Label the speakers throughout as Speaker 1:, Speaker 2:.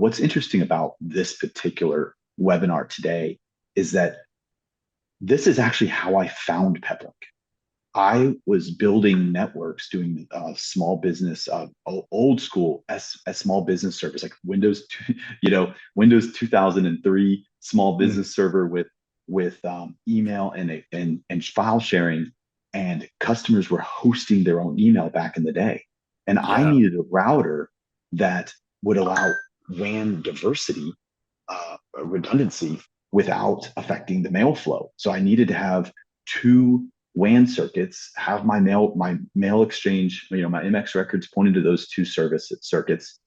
Speaker 1: what's interesting about this particular webinar today is that this is actually how I found Peplink. I was building networks, doing small business, old school small business service, like Windows, Windows 2003 small
Speaker 2: Mm,
Speaker 1: business server with email and file sharing, and customers were hosting their own email back in the day, and I
Speaker 2: yeah.
Speaker 1: needed a router that would allow WAN diversity, redundancy without affecting the mail flow. So I needed to have two WAN circuits, have my mail exchange, my MX records pointed to those two service circuits.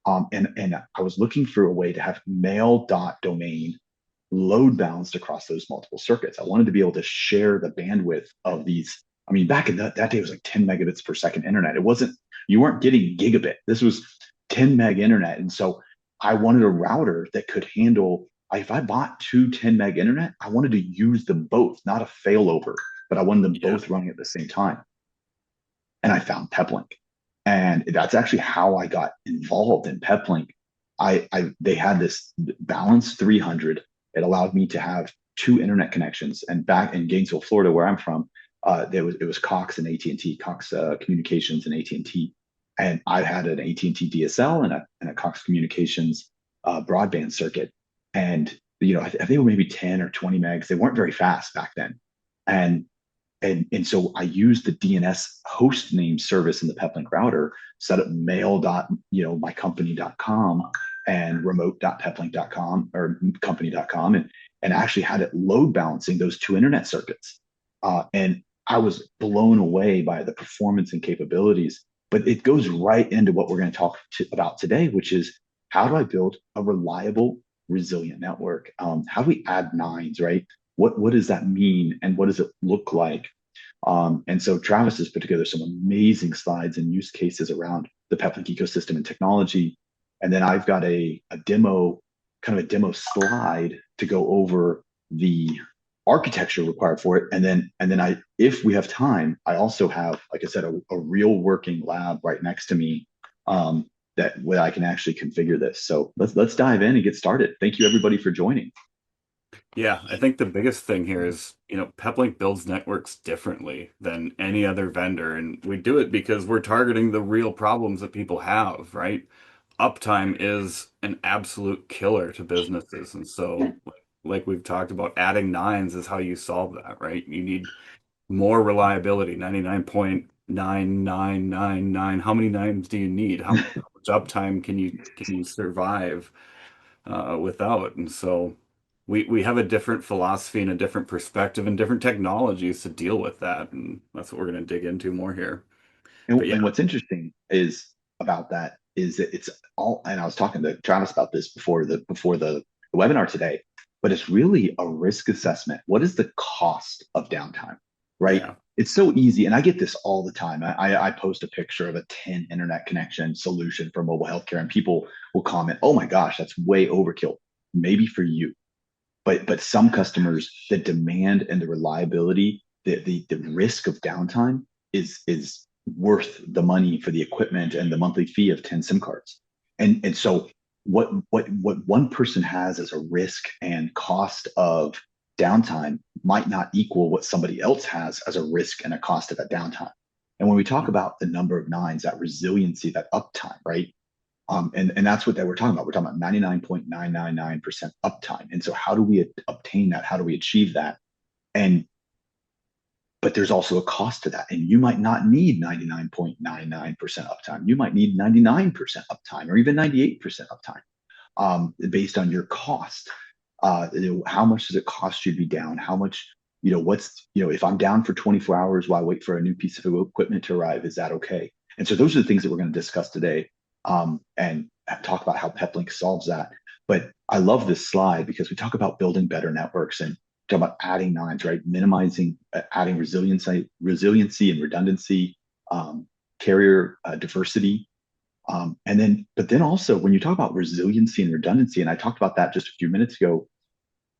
Speaker 1: And I was looking for a way to have mail dot domain load balanced across those multiple circuits. I wanted to be able to share the bandwidth of these. I mean, back in that day, it was like 10 megabits per second internet. It wasn't, you weren't getting gigabit. This was 10 meg internet. And so I wanted a router that could handle, if I bought two 10 meg internet, I wanted to use them both, not a failover, but I wanted them
Speaker 2: Yeah.
Speaker 1: both running at the same time. And I found Peplink. And that's actually how I got involved in Peplink. They had this balance 300. It allowed me to have two internet connections. And back in Gainesville, Florida, where I'm from, it was Cox and AT&T, Cox Communications and AT&T, and I had an AT&T DSL and a Cox Communications broadband circuit. And I think they were maybe 10 or 20 megs. They weren't very fast back then. And and so I used the DNS host name service in the Peplink router, set up mail.mycompany.com and remote.peplink.com or company.com, and actually had it load balancing those two internet circuits. And I was blown away by the performance and capabilities. But it goes right into what we're going to talk about today, which is how do I build a reliable, resilient network? How do we add nines, right? What does that mean, and what does it look like? And so Travis has put together some amazing slides and use cases around the Peplink ecosystem and technology. And then I've got a demo, kind of a demo slide to go over the architecture required for it. And then if we have time, I also have, like I said, a real working lab right next to me, that where I can actually configure this. So let's dive in and get started. Thank you everybody for joining.
Speaker 2: Yeah, I think the biggest thing here is, Peplink builds networks differently than any other vendor. And we do it because we're targeting the real problems that people have, right? Uptime is an absolute killer to businesses. And so, like we've talked about, adding nines is how you solve that, right? You need more reliability, 99.9999. How many nines do you need? How much uptime can you survive without? And so we have a different philosophy and a different perspective and different technologies to deal with that, and that's what we're going to dig into more here. But yeah,
Speaker 1: And what's interesting is about that is that it's all, and I was talking to Travis about this before the webinar today, but it's really a risk assessment. What is the cost of downtime, right?
Speaker 2: yeah,
Speaker 1: It's so easy, and I get this all the time. I post a picture of a 10 internet connection solution for mobile healthcare, and people will comment, "Oh my gosh, that's way overkill." Maybe for you, but some customers, the demand and the reliability, the risk of downtime is worth the money for the equipment and the monthly fee of 10 SIM cards. And so what one person has as a risk and cost of downtime might not equal what somebody else has as a risk and a cost of that downtime. And when we talk about the number of nines, that resiliency, that uptime, right? And that's what they were talking about. We're talking about 99.999% uptime. And so how do we obtain that? How do we achieve that? And but there's also a cost to that. And you might not need 99.99% uptime. You might need 99% uptime or even 98% uptime, based on your cost. How much does it cost you to be down? How much, if I'm down for 24 hours while I wait for a new piece of equipment to arrive, is that okay? And so those are the things that we're going to discuss today, and talk about how Peplink solves that. But I love this slide because we talk about building better networks and talk about adding nines, right? Minimizing, adding resiliency and redundancy, carrier diversity, but then also when you talk about resiliency and redundancy, and I talked about that just a few minutes ago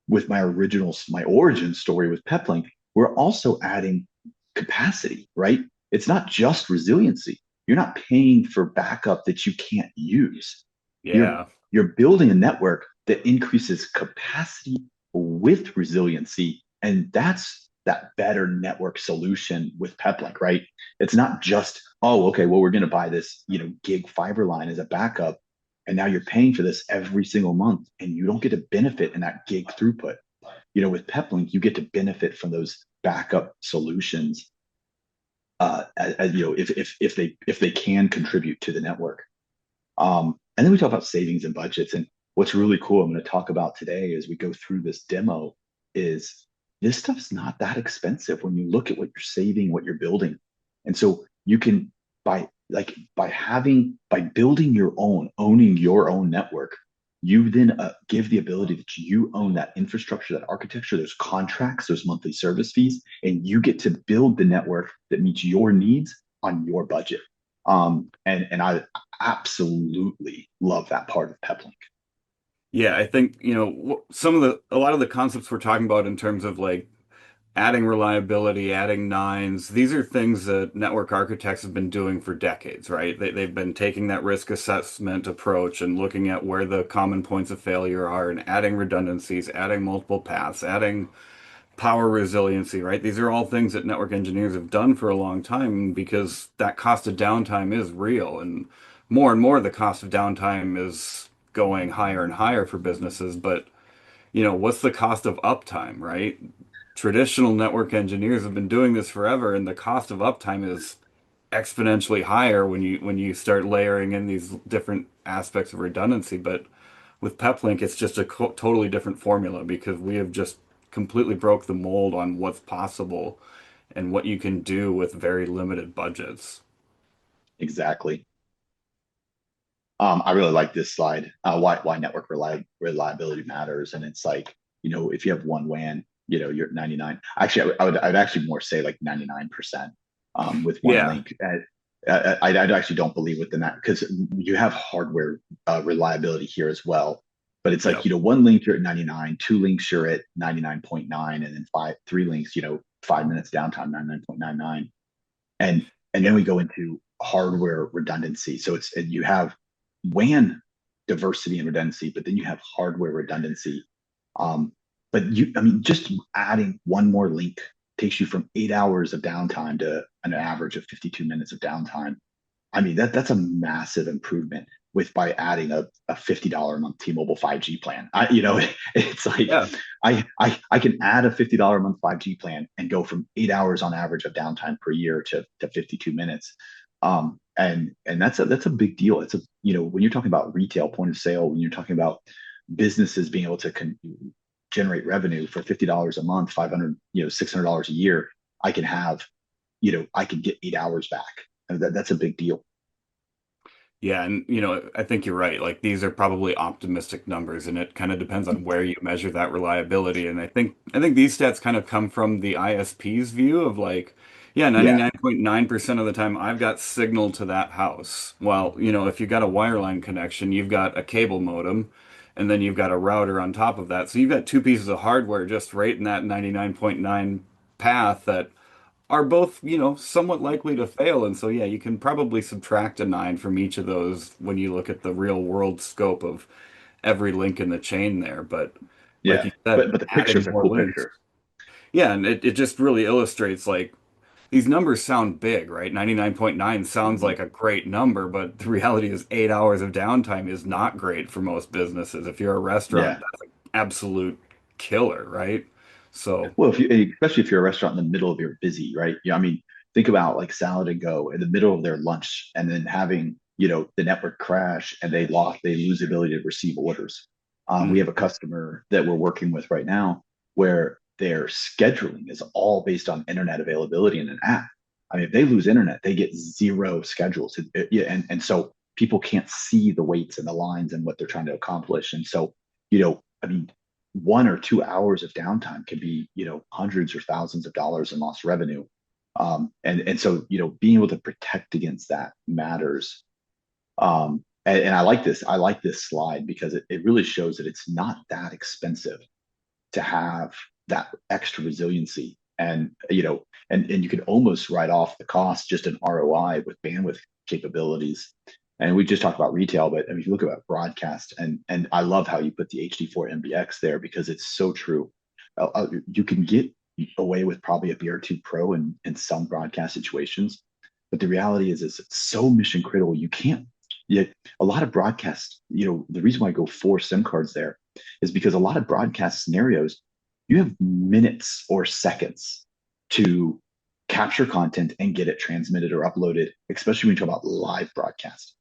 Speaker 1: with my origin story with Peplink, we're also adding capacity, right? It's not just resiliency. You're not paying for backup that you can't use. You're
Speaker 2: yeah.
Speaker 1: you're building a network that increases capacity with resiliency. And that's that better network solution with Peplink, right? It's not just, oh, okay, well, we're going to buy this, gig fiber line as a backup. And now you're paying for this every single month and you don't get to benefit in that gig throughput. With Peplink, you get to benefit from those backup solutions, if they can contribute to the network. And then we talk about savings and budgets. And what's really cool, I'm going to talk about today as we go through this demo, is this stuff's not that expensive when you look at what you're saving, what you're building. And so you can, by building your own, owning your own network, you then give the ability that you own that infrastructure, that architecture, there's contracts, there's monthly service fees, and you get to build the network that meets your needs on your budget. And I absolutely love that part of Peplink.
Speaker 2: Yeah, I think, a lot of the concepts we're talking about in terms of like adding reliability, adding nines, these are things that network architects have been doing for decades, right? They've been taking that risk assessment approach and looking at where the common points of failure are and adding redundancies, adding multiple paths, adding power resiliency, right? These are all things that network engineers have done for a long time because that cost of downtime is real. And more the cost of downtime is going higher and higher for businesses. But, what's the cost of uptime, right? Traditional network engineers have been doing this forever, and the cost of uptime is exponentially higher when you start layering in these different aspects of redundancy. But with Peplink, it's just a totally different formula because we have just completely broke the mold on what's possible and what you can do with very limited budgets.
Speaker 1: Exactly. I really like this slide. Why network reliability matters, and it's like, if you have one WAN, you're at 99. Actually, I'd actually more say like 99%, with one
Speaker 2: Yeah,
Speaker 1: link. I actually don't believe within that because you have hardware reliability here as well. But it's like,
Speaker 2: yeah,
Speaker 1: one link you're at 99, two links you're at 99.9, and then three links, 5 minutes downtime, 99.99. And then
Speaker 2: yeah,
Speaker 1: we go into hardware redundancy. So you have WAN diversity and redundancy, but then you have hardware redundancy. Um, but just adding one more link takes you from 8 hours of downtime to an average of 52 minutes of downtime. That's a massive improvement with by adding a $50 a month T-Mobile 5G plan. It's like
Speaker 2: yeah.
Speaker 1: I can add a $50 a month 5G plan and go from 8 hours on average of downtime per year to 52 minutes. And that's a big deal. It's when you're talking about retail point of sale, when you're talking about businesses being able to generate revenue for $50 a month, 500, $600 a year, I can have, I can get 8 hours back. And that's a big deal.
Speaker 2: Yeah, and I think you're right. Like these are probably optimistic numbers, and it kind of depends on where you measure that reliability. And I think these stats kind of come from the ISP's view of like, yeah,
Speaker 1: Yeah.
Speaker 2: 99.9% of the time I've got signal to that house. Well, if you've got a wireline connection, you've got a cable modem, and then you've got a router on top of that. So you've got two pieces of hardware just right in that 99.9 path that are both, somewhat likely to fail. And so, yeah, you can probably subtract a nine from each of those when you look at the real world scope of every link in the chain there. But like
Speaker 1: Yeah.
Speaker 2: you
Speaker 1: But
Speaker 2: said,
Speaker 1: but the
Speaker 2: adding
Speaker 1: picture's a
Speaker 2: more
Speaker 1: cool
Speaker 2: links.
Speaker 1: picture.
Speaker 2: Yeah, and it just really illustrates like these numbers sound big, right? 99.9 sounds
Speaker 1: Mhm.
Speaker 2: like a great number, but the reality is 8 hours of downtime is not great for most businesses. If you're a restaurant,
Speaker 1: Yeah.
Speaker 2: that's an absolute killer, right? So,
Speaker 1: Well, especially if you're a restaurant in the middle of your busy, right? Yeah, think about like Salad and Go in the middle of their lunch and then having, the network crash and they lose the ability to receive orders. We have
Speaker 2: mhm.
Speaker 1: a customer that we're working with right now where their scheduling is all based on internet availability in an app. If they lose internet, they get zero schedules. Yeah, and so people can't see the weights and the lines and what they're trying to accomplish. And so, 1 or 2 hours of downtime can be, hundreds or thousands of dollars in lost revenue. And so, being able to protect against that matters. And I like this slide because it really shows that it's not that expensive to have that extra resiliency. And you can almost write off the cost just an ROI with bandwidth capabilities. And we just talked about retail, but I mean, if you look at broadcast, and I love how you put the HD4 MBX there because it's so true. You can get away with probably a BR2 Pro in some broadcast situations, but the reality is it's so mission critical. You can't. Yet a lot of broadcast, the reason why I go 4 SIM cards there is because a lot of broadcast scenarios, you have minutes or seconds to capture content and get it transmitted or uploaded, especially when you talk about live broadcast.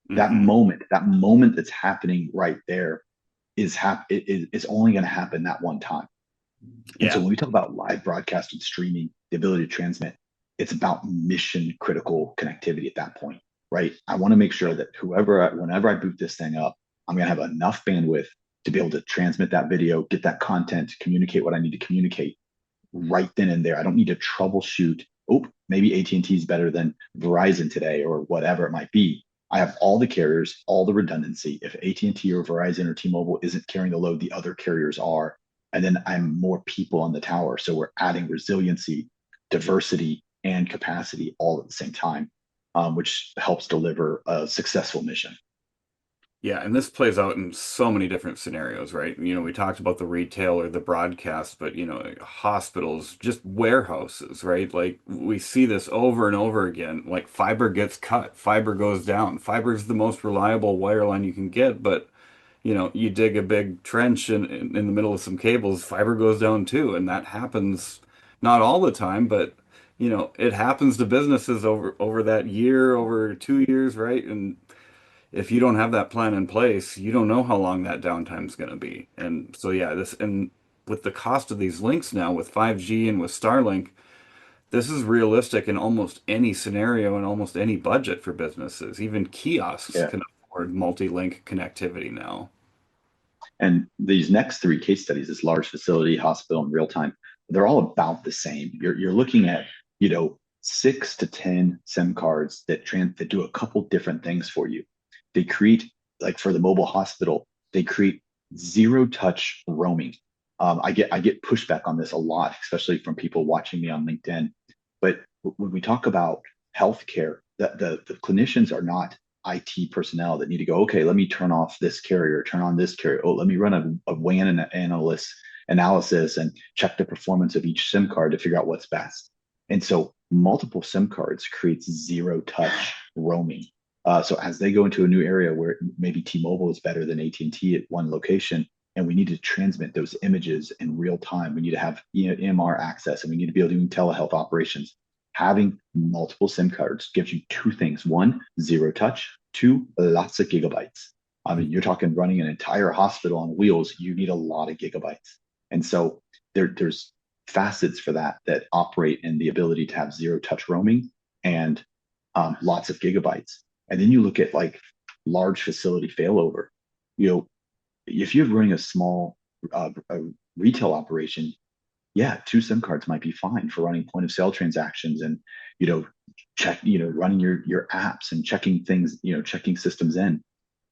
Speaker 2: Hmm.
Speaker 1: That moment that's happening right there is only going to happen that one time. And so
Speaker 2: Yeah.
Speaker 1: when we talk about live broadcast and streaming, the ability to transmit, it's about mission critical connectivity at that point, right? I want to make sure that whenever I boot this thing up, I'm going to have enough bandwidth to be able to transmit that video, get that content, communicate what I need to communicate right then and there. I don't need to troubleshoot. Oh, maybe AT&T is better than Verizon today or whatever it might be. I have all the carriers, all the redundancy. If AT&T or Verizon or T-Mobile isn't carrying the load, the other carriers are. And then I'm more people on the tower. So we're adding resiliency, diversity, and capacity all at the same time, which helps deliver a successful mission.
Speaker 2: Yeah, and this plays out in so many different scenarios, right? We talked about the retail or the broadcast, but hospitals, just warehouses, right? Like we see this over and over again. Like fiber gets cut, fiber goes down. Fiber is the most reliable wireline you can get, but you dig a big trench in the middle of some cables, fiber goes down too, and that happens not all the time, but it happens to businesses over that year, over 2 years, right? And if you don't have that plan in place, you don't know how long that downtime is going to be. And so, yeah, this and with the cost of these links now with 5G and with Starlink, this is realistic in almost any scenario and almost any budget for businesses. Even kiosks
Speaker 1: Yeah.
Speaker 2: can afford multi-link connectivity now.
Speaker 1: And these next 3 case studies, this large facility, hospital, and real time, they're all about the same. You're looking at, 6 to 10 SIM cards that do a couple different things for you. They create, like for the mobile hospital, they create zero touch roaming. I get pushback on this a lot, especially from people watching me on LinkedIn. But when we talk about healthcare, the clinicians are not IT personnel that need to go, okay, let me turn off this carrier, turn on this carrier. Oh, let me run a WAN analysis and check the performance of each SIM card to figure out what's best. And so multiple SIM cards creates zero touch roaming. So as they go into a new area where maybe T-Mobile is better than AT&T at one location, and we need to transmit those images in real time, we need to have EMR access, and we need to be able to do telehealth operations. Having multiple SIM cards gives you 2 things. One, zero touch. Two, lots of gigabytes. I mean, you're talking running an entire hospital on wheels, you need a lot of gigabytes. And so there's facets for that operate in the ability to have zero touch roaming and lots of gigabytes. And then you look at like large facility failover. You know, if you're running a small a retail operation, yeah, 2 SIM cards might be fine for running point of sale transactions and you know running your apps and checking things, checking systems in.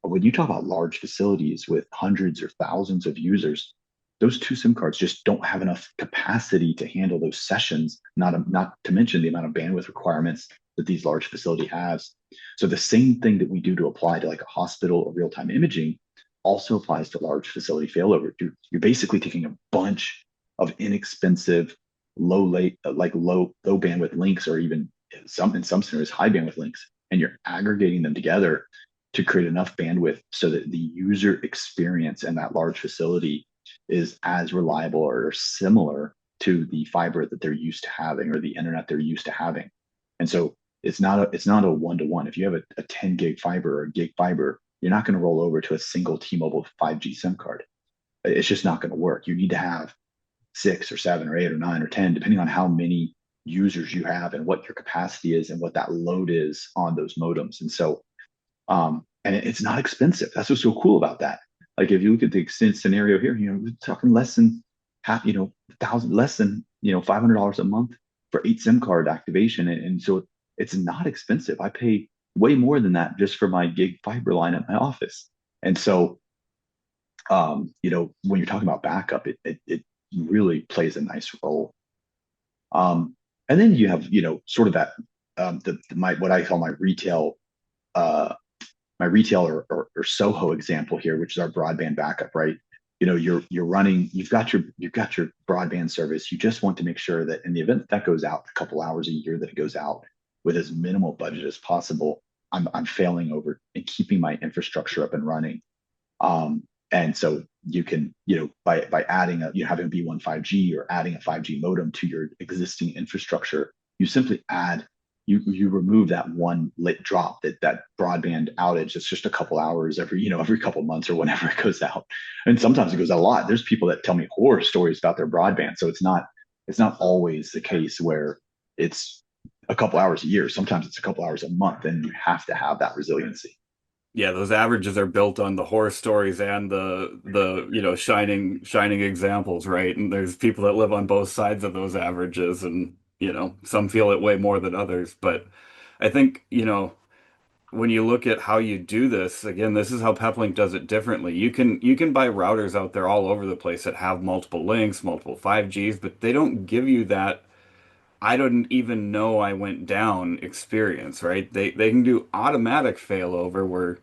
Speaker 1: But when you talk about large facilities with hundreds or thousands of users, those 2 SIM cards just don't have enough capacity to handle those sessions. Not to mention the amount of bandwidth requirements that these large facility has. So the same thing that we do to apply to like a hospital or real time imaging also applies to large facility failover. You're basically taking a bunch of inexpensive, low bandwidth links, or even in some scenarios high bandwidth links, and you're aggregating them together to create enough bandwidth so that the user experience in that large facility is as reliable or similar to the fiber that they're used to having or the internet they're used to having. And so it's not a 1-to-1. If you have a 10 gig fiber or a gig fiber, you're not going to roll over to a single T-Mobile 5G SIM card. It's just not going to work. You need to have 6 or 7 or 8 or 9 or 10, depending on how many users you have and what your capacity is and what that load is on those modems. And so, and it's not expensive. That's what's so cool about that. Like if you look at the scenario here, we're talking less than half, thousand, less than $500 a month for 8 SIM card activation, and so it's not expensive. I pay way more than that just for my gig fiber line at my office. And so, when you're talking about backup, it really plays a nice role. And then you have, sort of that, my what I call my retail my retail or Soho example here, which is our broadband backup, right? You're running, you've got your broadband service. You just want to make sure that in the event that goes out, a couple hours a year that it goes out with as minimal budget as possible, I'm failing over and keeping my infrastructure up and running. And so you can, by adding having a B1 5G or adding a 5G modem to your existing infrastructure, you simply add, you remove that one lit drop, that broadband outage. It's just a couple hours every couple months or whenever it goes out. And sometimes it goes out a lot. There's people that tell me horror stories about their broadband. So it's not always the case where it's a couple hours a year. Sometimes it's a couple hours a month, and you have to have that resiliency.
Speaker 2: Yeah, those averages are built on the horror stories and the shining examples, right? And there's people that live on both sides of those averages, and some feel it way more than others. But I think, when you look at how you do this, again, this is how Peplink does it differently. You can buy routers out there all over the place that have multiple links, multiple 5Gs, but they don't give you that I don't even know I went down experience, right? They can do automatic failover where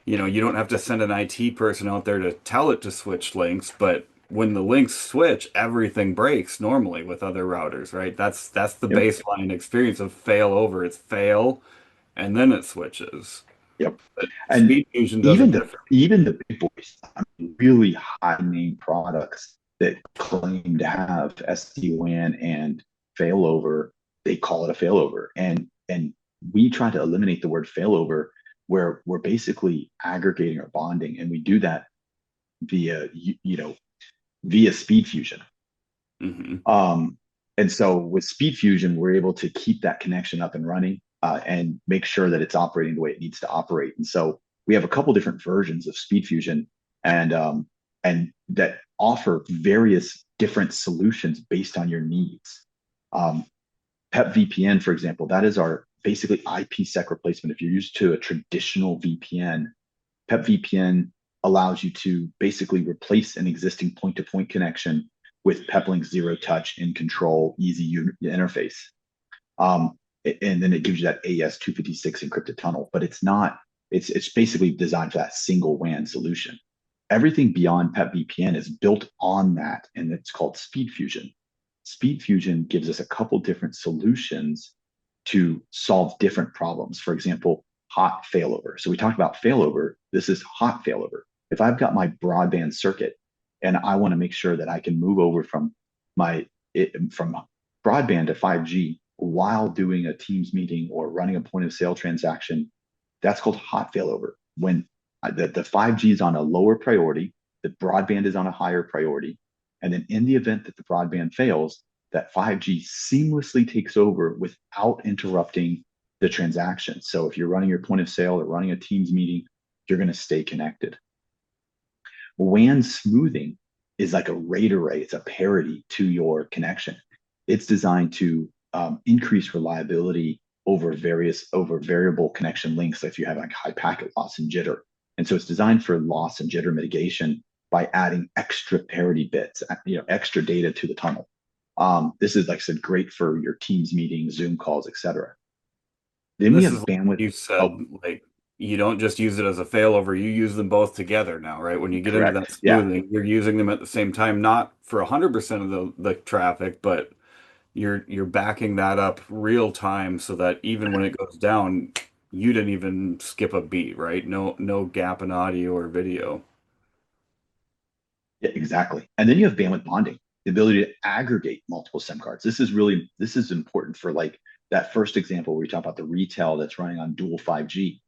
Speaker 2: you don't have to send an IT person out there to tell it to switch links, but when the links switch, everything breaks normally with other routers, right? That's the
Speaker 1: Yep.
Speaker 2: baseline experience of failover. It's fail and then it switches.
Speaker 1: Yep.
Speaker 2: But
Speaker 1: And
Speaker 2: Speed Fusion does
Speaker 1: even
Speaker 2: it
Speaker 1: the
Speaker 2: different.
Speaker 1: even the big boys, I mean, really high name products that claim to have SD-WAN and failover, they call it a failover. And we try to eliminate the word failover, where we're basically aggregating or bonding, and we do that via via Speed Fusion.
Speaker 2: Hmm.
Speaker 1: Um, and so with Speed Fusion, we're able to keep that connection up and running, and make sure that it's operating the way it needs to operate. And so we have a couple different versions of Speed Fusion, and that offer various different solutions based on your needs. Um, PEP VPN, for example, that is our basically IPsec replacement. If you're used to a traditional VPN, PEP VPN allows you to basically replace an existing point-to-point connection with Peplink's zero touch in control, easy interface. Um, and then it gives you that AES-256 encrypted tunnel, but it's basically designed for that single WAN solution. Everything beyond PEP VPN is built on that, and it's called Speed Fusion. Speed Fusion gives us a couple different solutions to solve different problems. For example, hot failover. So we talked about failover. This is hot failover. If I've got my broadband circuit and I want to make sure that I can move over from broadband to 5G while doing a Teams meeting or running a point of sale transaction, that's called hot failover. When the 5G is on a lower priority, the broadband is on a higher priority. And then in the event that the broadband fails, that 5G seamlessly takes over without interrupting the transaction. So if you're running your point of sale or running a Teams meeting, you're going to stay connected. WAN smoothing is like a RAID array. It's a parity to your connection. It's designed to increase reliability over variable connection links. If you have like high packet loss and jitter, and so it's designed for loss and jitter mitigation by adding extra parity bits, extra data to the tunnel. This is, like I said, great for your Teams meetings, Zoom calls, etc. Then
Speaker 2: And
Speaker 1: we
Speaker 2: this
Speaker 1: have
Speaker 2: is like
Speaker 1: bandwidth.
Speaker 2: you said,
Speaker 1: Oh,
Speaker 2: like you don't just use it as a failover, you use them both together now, right? When you get into that
Speaker 1: correct. Yeah,
Speaker 2: smoothing, you're using them at the same time, not for 100% of the traffic, but you're backing that up real time so that even when it goes down, you didn't even skip a beat, right? No gap in audio or video.
Speaker 1: yeah, exactly. And then you have bandwidth bonding, the ability to aggregate multiple SIM cards. This is important for like that first example where we talk about the retail that's running on dual 5G.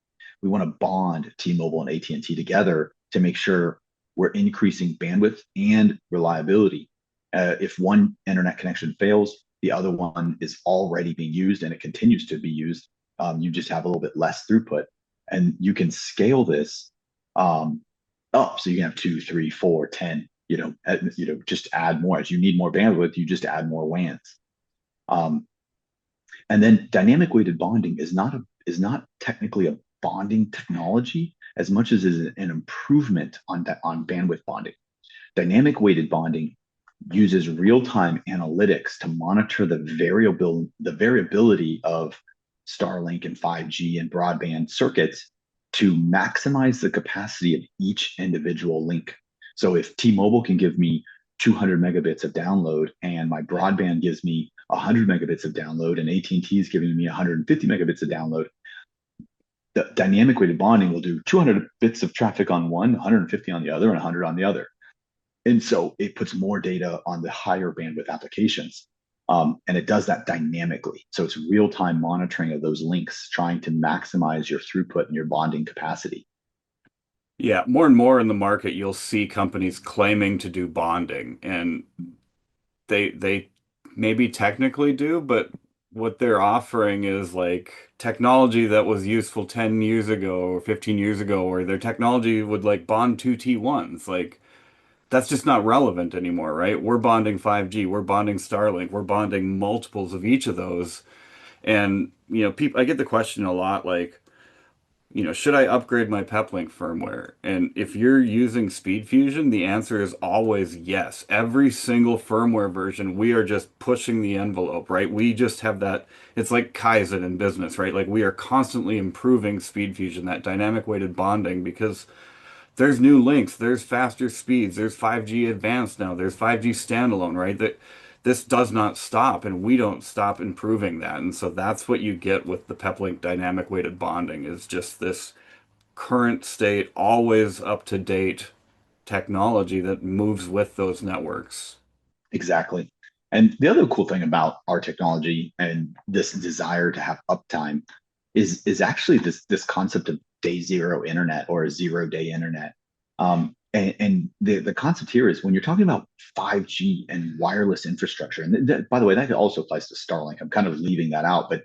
Speaker 1: We want to bond T-Mobile and AT&T together to make sure we're increasing bandwidth and reliability. If one internet connection fails, the other one is already being used and it continues to be used. You just have a little bit less throughput, and you can scale this um, up. So you can have two, three, four, 10, just add more. As you need more bandwidth, you just add more WANs. Um, and then dynamic weighted bonding is not technically a bonding technology as much as is an improvement on bandwidth bonding. Dynamic weighted bonding uses real-time analytics to monitor the variability of Starlink and 5G and broadband circuits, to maximize the capacity of each individual link. So if T-Mobile can give me 200 megabits of download and my broadband gives me 100 megabits of download and AT&T is giving me 150 megabits of download, the dynamic weighted bonding will do 200 bits of traffic on one, 150 on the other, and 100 on the other. And so it puts more data on the higher bandwidth applications. And it does that dynamically. So it's real time monitoring of those links, trying to maximize your throughput and your bonding capacity.
Speaker 2: Yeah, more and more in the market, you'll see companies claiming to do bonding, and they maybe technically do, but what they're offering is like technology that was useful 10 years ago or 15 years ago, where their technology would like bond two T1s. Like that's just not relevant anymore, right? We're bonding 5G, we're bonding Starlink, we're bonding multiples of each of those. And people, I get the question a lot, like, should I upgrade my Peplink firmware? And if you're using SpeedFusion, the answer is always yes. Every single firmware version, we are just pushing the envelope, right? We just have that, it's like Kaizen in business, right? Like we are constantly improving SpeedFusion, that dynamic weighted bonding, because there's new links, there's faster speeds, there's 5G advanced now, there's 5G standalone, right? That this does not stop, and we don't stop improving that. And so that's what you get with the Peplink dynamic weighted bonding is just this current state, always up to date technology that moves with those networks.
Speaker 1: Exactly. And the other cool thing about our technology and this desire to have uptime is actually this concept of day zero internet or a 0 day internet. And the concept here is when you're talking about 5G and wireless infrastructure, and by the way, that also applies to Starlink. I'm kind of leaving that out, but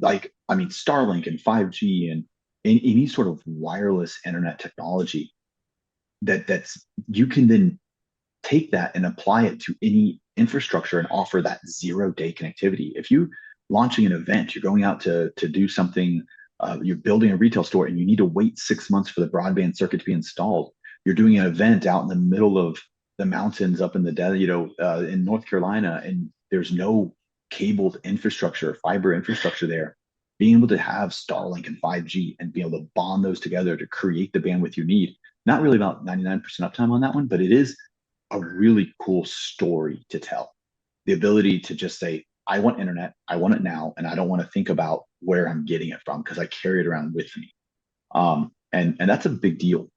Speaker 1: like, I mean, Starlink and 5G and any sort of wireless internet technology that's you can then take that and apply it to any infrastructure and offer that 0 day connectivity. If you launching an event, you're going out to do something, you're building a retail store and you need to wait 6 months for the broadband circuit to be installed. You're doing an event out in the middle of the mountains up in the desert, in North Carolina, and there's no cabled infrastructure, fiber infrastructure there. Being able to have Starlink and 5G and be able to bond those together to create the bandwidth you need. Not really about 99% uptime on that one, but it is a really cool story to tell. The ability to just say, I want internet, I want it now, and I don't want to think about where I'm getting it from because I carry it around with me. And that's a big deal.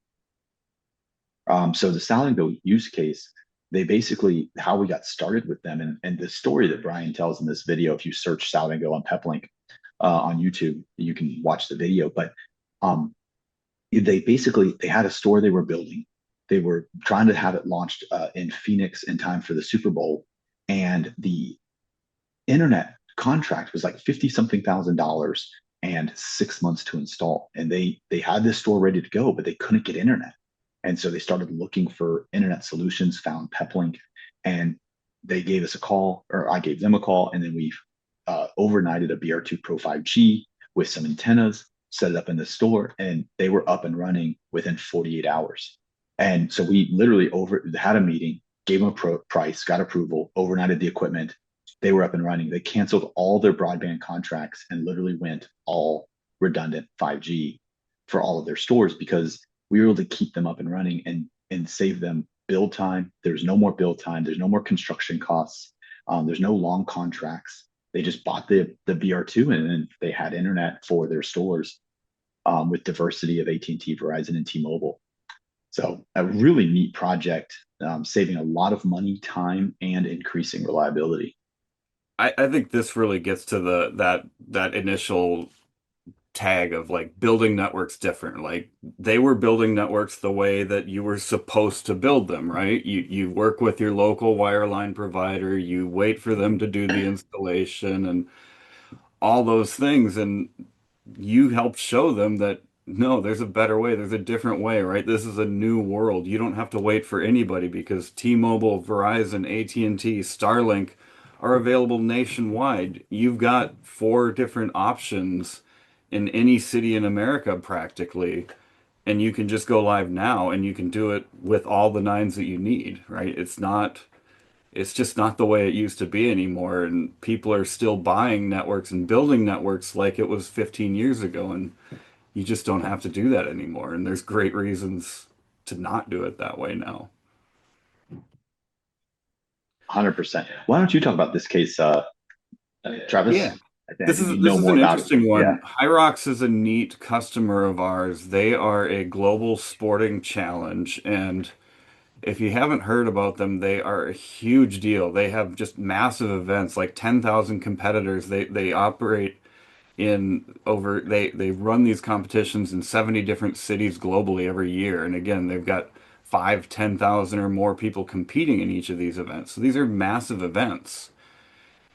Speaker 1: So the Salingo use case, they basically how we got started with them, and the story that Brian tells in this video. If you search Salingo on Peplink on YouTube, you can watch the video. But um, they had a store they were building. They were trying to have it launched in Phoenix in time for the Super Bowl, and the internet contract was like 50 something $1,000 and 6 months to install. And they had this store ready to go, but they couldn't get internet. And so they started looking for internet solutions, found Peplink, and they gave us a call, or I gave them a call, and then we overnighted a BR2 Pro 5G with some antennas, set it up in the store, and they were up and running within 48 hours. And so we literally had a meeting, gave them a price, got approval, overnighted the equipment. They were up and running. They canceled all their broadband contracts and literally went all redundant 5G for all of their stores because we were able to keep them up and running and save them build time. There's no more build time. There's no more construction costs. There's no long contracts. They just bought the BR2 and then they had internet for their stores with diversity of AT&T, Verizon, and T-Mobile. So a really neat project, saving a lot of money, time, and increasing reliability.
Speaker 2: I think this really gets to that initial tag of like building networks different. Like they were building networks the way that you were supposed to build them, right? You work with your local wireline provider, you wait for them to do the installation and all those things, and you helped show them that no, there's a better way, there's a different way, right? This is a new world. You don't have to wait for anybody because T-Mobile, Verizon, AT&T, Starlink are available nationwide. You've got four different options in any city in America practically, and you can just go live now and you can do it with all the nines that you need, right? It's just not the way it used to be anymore, and people are still buying networks and building networks like it was 15 years ago. And You just don't have to do that anymore. And there's great reasons to not do it that way now.
Speaker 1: 100%. Why don't you talk about this case,
Speaker 2: Yeah.
Speaker 1: Travis? I
Speaker 2: This
Speaker 1: think
Speaker 2: is
Speaker 1: you
Speaker 2: this
Speaker 1: know
Speaker 2: is
Speaker 1: more
Speaker 2: an
Speaker 1: about it.
Speaker 2: interesting
Speaker 1: Yeah.
Speaker 2: one. Hyrox is a neat customer of ours. They are a global sporting challenge, and if you haven't heard about them, they are a huge deal. They have just massive events, like 10,000 competitors. They operate in over they run these competitions in 70 different cities globally every year. And again, they've got 5, 10,000 or more people competing in each of these events. So these are massive events.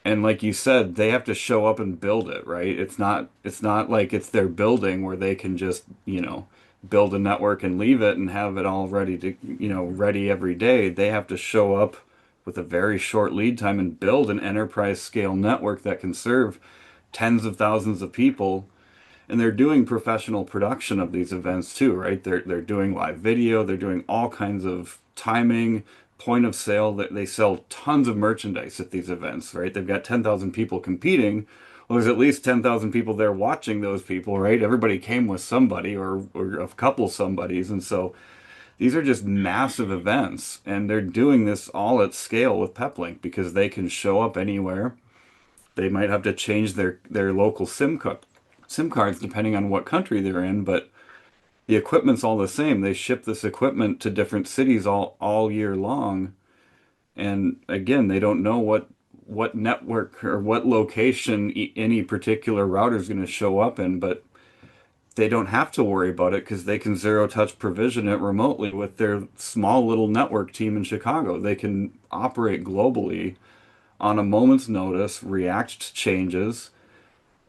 Speaker 2: And like you said, they have to show up and build it, right? It's not like it's their building where they can just, build a network and leave it and have it all ready to, ready every day. They have to show up with a very short lead time and build an enterprise scale network that can serve tens of thousands of people, and they're doing professional production of these events too, right? They're doing live video, they're doing all kinds of timing, point of sale. That they sell tons of merchandise at these events, right? They've got 10,000 people competing. Well, there's at least 10,000 people there watching those people, right? Everybody came with somebody or a couple somebodies, and so these are just massive events, and they're doing this all at scale with Peplink because they can show up anywhere. They might have to change their local SIM cards depending on what country they're in, but the equipment's all the same. They ship this equipment to different cities all year long. And again, they don't know what network or what location any particular router is going to show up in, but they don't have to worry about it because they can zero touch provision it remotely with their small little network team in Chicago. They can operate globally on a moment's notice, react to changes,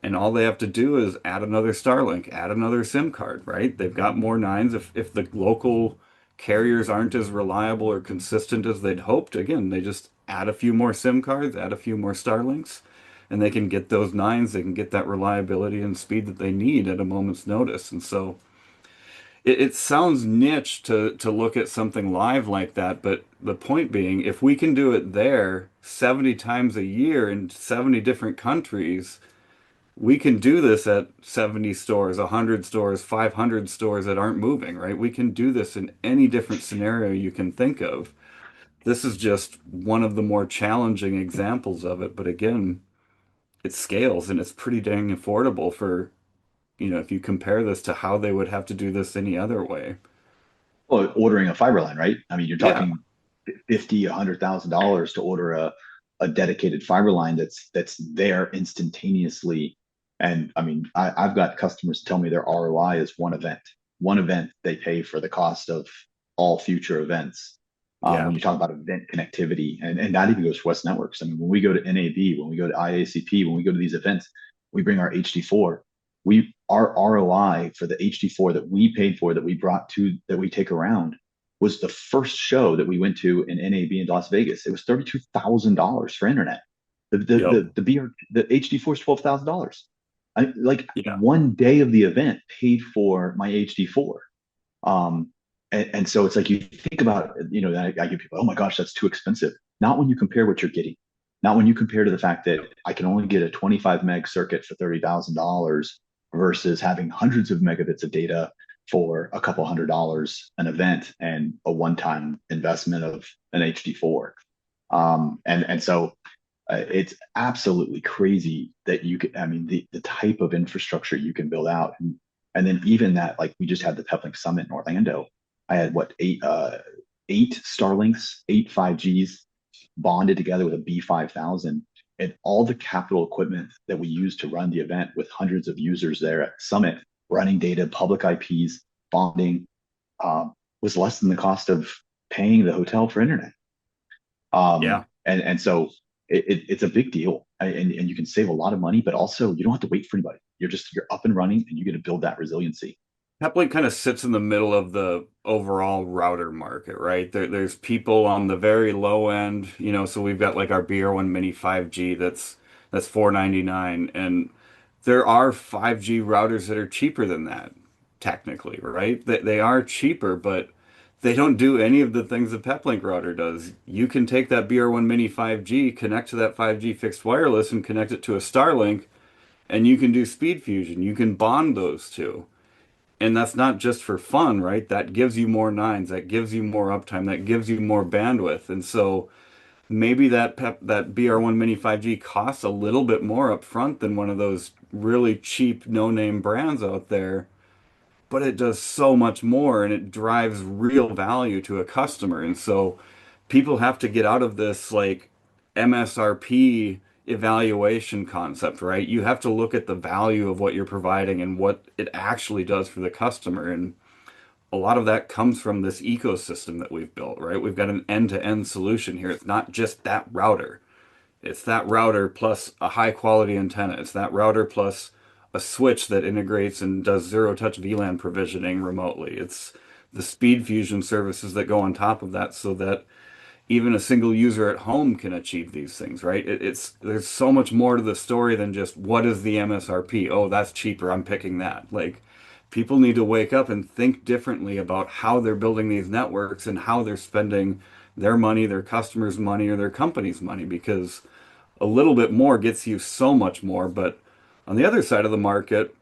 Speaker 2: and all they have to do is add another Starlink, add another SIM card, right? They've got more nines. If the local carriers aren't as reliable or consistent as they'd hoped, again, they just add a few more SIM cards, add a few more Starlinks, and they can get those nines. They can get that reliability and speed that they need at a moment's notice. And so it sounds niche to look at something live like that, but the point being, if we can do it there 70 times a year in 70 different countries, we can do this at 70 stores, 100 stores, 500 stores that aren't moving, right? We can do this in any different scenario you can think of. This is just one of the more challenging examples of it, but again, it scales and it's pretty dang affordable for, if you compare this to how they would have to do this any other way.
Speaker 1: Well, ordering a fiber line, right? I mean, you're
Speaker 2: Yeah,
Speaker 1: talking 50, $100,000 to order a dedicated fiber line that's there instantaneously. And I mean, I've got customers tell me their ROI is one event. One event they pay for the cost of all future events.
Speaker 2: yeah,
Speaker 1: When you talk about event connectivity, and that even goes for West Networks. I mean, when we go to NAB, when we go to IACP, when we go to these events, we bring our HD4. Our ROI for the HD4 that we paid for, that we brought to, that we take around, was the first show that we went to in NAB in Las Vegas. It was $32,000 for internet.
Speaker 2: yep,
Speaker 1: The HD4 is $12,000. I like
Speaker 2: yeah.
Speaker 1: one day of the event paid for my HD4. Um, and so it's like you think about, I give people, oh my gosh, that's too expensive. Not when you compare what you're getting. Not when you compare to the fact that I can only get a 25 meg circuit for $30,000 versus having hundreds of megabits of data for a couple $100 an event and a one-time investment of an HD4. And so it's absolutely crazy that you can, I mean, the type of infrastructure you can build out. And then even that, like we just had the Peplink Summit in Orlando. I had what, eight Starlinks, eight 5Gs bonded together with a B5000, and all the capital equipment that we used to run the event with hundreds of users there at Summit, running data, public IPs, bonding, was less than the cost of paying the hotel for internet.
Speaker 2: Yeah.
Speaker 1: And so it's a big deal, and you can save a lot of money, but also you don't have to wait for anybody. You're up and running, and you get to build that resiliency.
Speaker 2: Peplink kind of sits in the middle of the overall router market, right? There's people on the very low end, so we've got like our BR1 Mini 5G that's 499, and there are 5G routers that are cheaper than that, technically, right? They are cheaper, but they don't do any of the things the Peplink router does. You can take that BR1 Mini 5G, connect to that 5G fixed wireless, and connect it to a Starlink, and you can do speed fusion. You can bond those two. And that's not just for fun, right? That gives you more nines, that gives you more uptime, that gives you more bandwidth. And so maybe that BR1 Mini 5G costs a little bit more up front than one of those really cheap no-name brands out there, but it does so much more and it drives real value to a customer. And so people have to get out of this like MSRP evaluation concept, right? You have to look at the value of what you're providing and what it actually does for the customer. And a lot of that comes from this ecosystem that we've built, right? We've got an end-to-end solution here. It's not just that router. It's that router plus a high quality antenna. It's that router plus a switch that integrates and does zero touch VLAN provisioning remotely. It's the speed fusion services that go on top of that so that even a single user at home can achieve these things, right? It's there's so much more to the story than just what is the MSRP? Oh, that's cheaper. I'm picking that. Like people need to wake up and think differently about how they're building these networks and how they're spending their money, their customers' money, or their company's money because a little bit more gets you so much more. But on the other side of the market,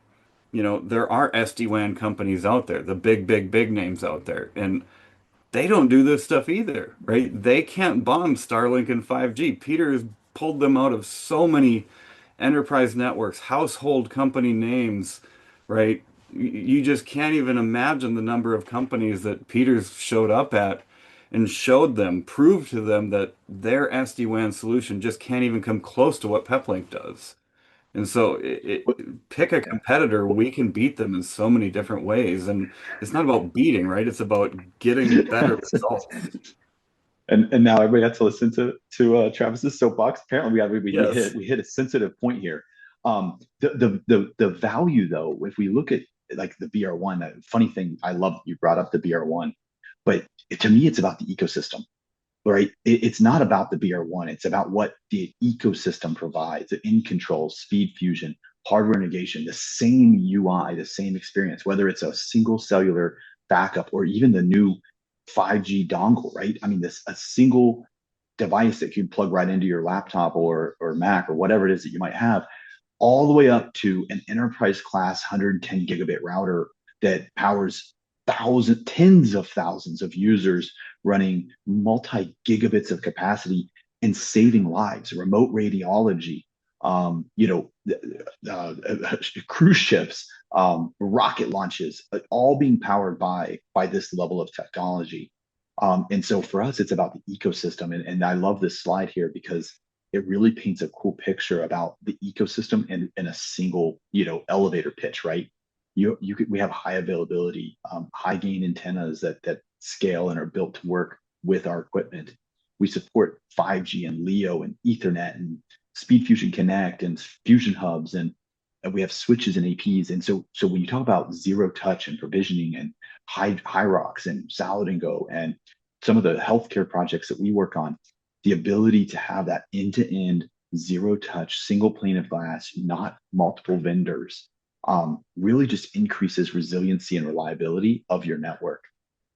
Speaker 2: there are SD-WAN companies out there, the big names out there, and they don't do this stuff either, right? They can't bond Starlink and 5G. Peter has pulled them out of so many enterprise networks, household company names, right? You just can't even imagine the number of companies that Peter's showed up at and showed them, proved to them that their SD-WAN solution just can't even come close to what Peplink does. And so
Speaker 1: What-
Speaker 2: pick a
Speaker 1: yeah.
Speaker 2: competitor, we can beat them in so many different ways. And it's not about beating, right? It's about getting better results.
Speaker 1: And now everybody has to listen to Travis's soapbox. Apparently,
Speaker 2: Yes.
Speaker 1: we hit a sensitive point here. The value though, if we look at like the BR1, funny thing, I love that you brought up the BR1, but to me, it's about the ecosystem, right? It's not about the BR1. It's about what the ecosystem provides: the in control, speed fusion, hardware integration, the same UI, the same experience, whether it's a single cellular backup or even the new 5G dongle, right? I mean, this a single device that you can plug right into your laptop or Mac or whatever it is that you might have, all the way up to an enterprise class 110 gigabit router that powers tens of thousands of users running multi gigabits of capacity and saving lives. Remote radiology, um, you know, cruise ships, rocket launches, all being powered by this level of technology. And so for us, it's about the ecosystem. And I love this slide here because it really paints a cool picture about the ecosystem in a single, elevator pitch, right? We have high availability, high gain antennas that scale and are built to work with our equipment. We support 5G and LEO and Ethernet and Speed Fusion Connect and Fusion Hubs and we have switches and APs. And so when you talk about zero touch and provisioning and high rocks and Salad and Go and some of the healthcare projects that we work on, the ability to have that end-to-end zero touch single pane of glass, not multiple vendors, really just increases resiliency and reliability of your network.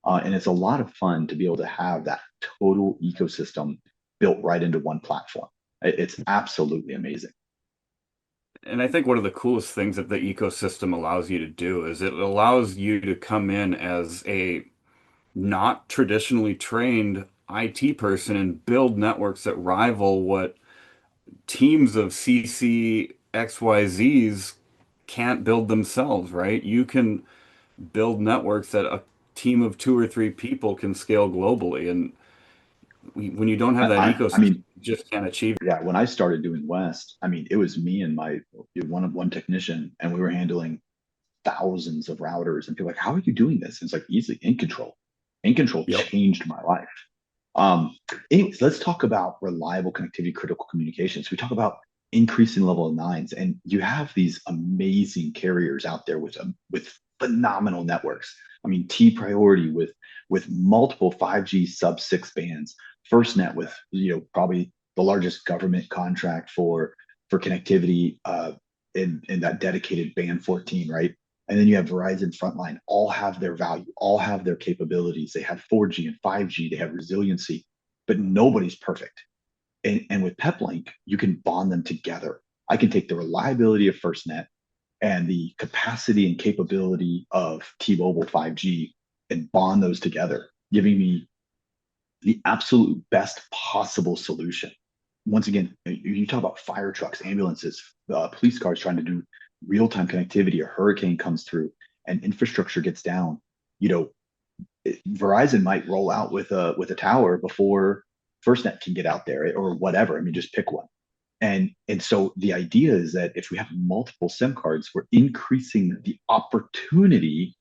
Speaker 1: And it's a lot of fun to be able to have that total ecosystem built right into one platform. It's absolutely amazing.
Speaker 2: And I think one of the coolest things that the ecosystem allows you to do is it allows you to come in as a not traditionally trained IT person and build networks that rival what teams of CC XYZs can't build themselves, right? You can build networks that a team of two or three people can scale globally. And when you don't have that
Speaker 1: I
Speaker 2: ecosystem,
Speaker 1: mean,
Speaker 2: you just can't achieve.
Speaker 1: yeah, when I started doing West, I mean, it was me and my one technician, and we were handling thousands of routers. And people are like, how are you doing this? And it's like easily in control. In control
Speaker 2: Yep.
Speaker 1: changed my life. Um, Anyways, let's talk about reliable connectivity, critical communications. We talk about increasing level of nines, and you have these amazing carriers out there with phenomenal networks. I mean, T Priority with multiple 5G sub 6 bands, FirstNet with probably the largest government contract for connectivity in that dedicated band 14, right? And then you have Verizon Frontline, all have their value, all have their capabilities. They have 4G and 5G, they have resiliency, but nobody's perfect. And with Peplink, you can bond them together. I can take the reliability of FirstNet and the capacity and capability of T-Mobile 5G and bond those together, giving me the absolute best possible solution. Once again, you talk about fire trucks, ambulances, police cars trying to do real-time connectivity. A hurricane comes through and infrastructure gets down. You know, Verizon might roll out with a tower before FirstNet can get out there or whatever. I mean, just pick one. And so the idea is that if we have multiple SIM cards, we're increasing the opportunity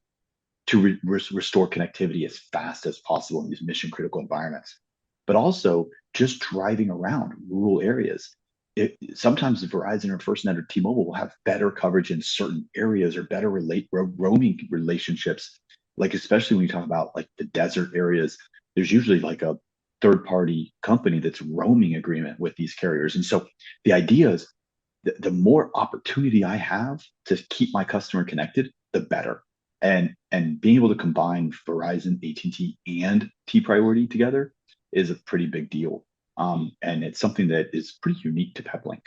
Speaker 1: to restore connectivity as fast as possible in these mission critical environments. But also just driving around rural areas. Sometimes Verizon or FirstNet or T-Mobile will have better coverage in certain areas or better roaming relationships. Like especially when you talk about like the desert areas, there's usually like a third party company that's roaming agreement with these carriers. And so the idea is the more opportunity I have to keep my customer connected, the better. And being able to combine Verizon, AT&T, and T Priority together is a pretty big deal. And it's something that is pretty unique to Peplink.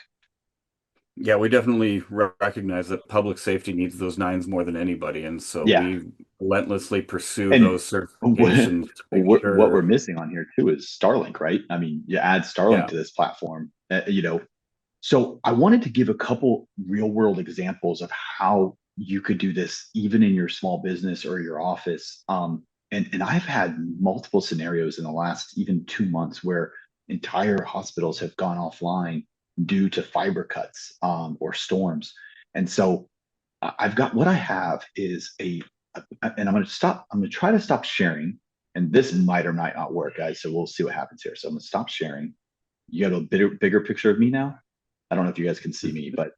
Speaker 2: Yeah, we definitely recognize that public safety needs those nines more than anybody, and so
Speaker 1: Yeah,
Speaker 2: we relentlessly pursue
Speaker 1: and
Speaker 2: those
Speaker 1: what
Speaker 2: certifications to make
Speaker 1: what we're
Speaker 2: sure.
Speaker 1: missing on here too is Starlink, right? I mean, you add Starlink
Speaker 2: Yeah,
Speaker 1: to this platform, So I wanted to give a couple real world examples of how you could do this even in your small business or your office. And I've had multiple scenarios in the last even 2 months where entire hospitals have gone offline due to fiber cuts or storms. And so I've got what I have is and I'm going to try to stop sharing. And this might or might not work, guys. So we'll see what happens here. So I'm going to stop sharing. You got a bigger picture of me now? I don't know if you guys can see me, but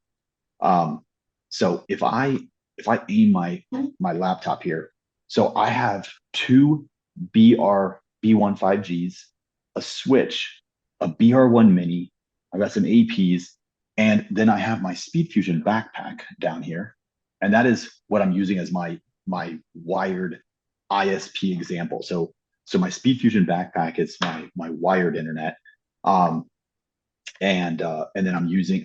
Speaker 1: um, so if I aim my laptop here, so I have two BR B1 5Gs, a switch, a BR1 mini. I've got some APs, and then I have my SpeedFusion backpack down here, and that is what I'm using as my wired ISP example. So my SpeedFusion backpack is my wired internet. Um, and then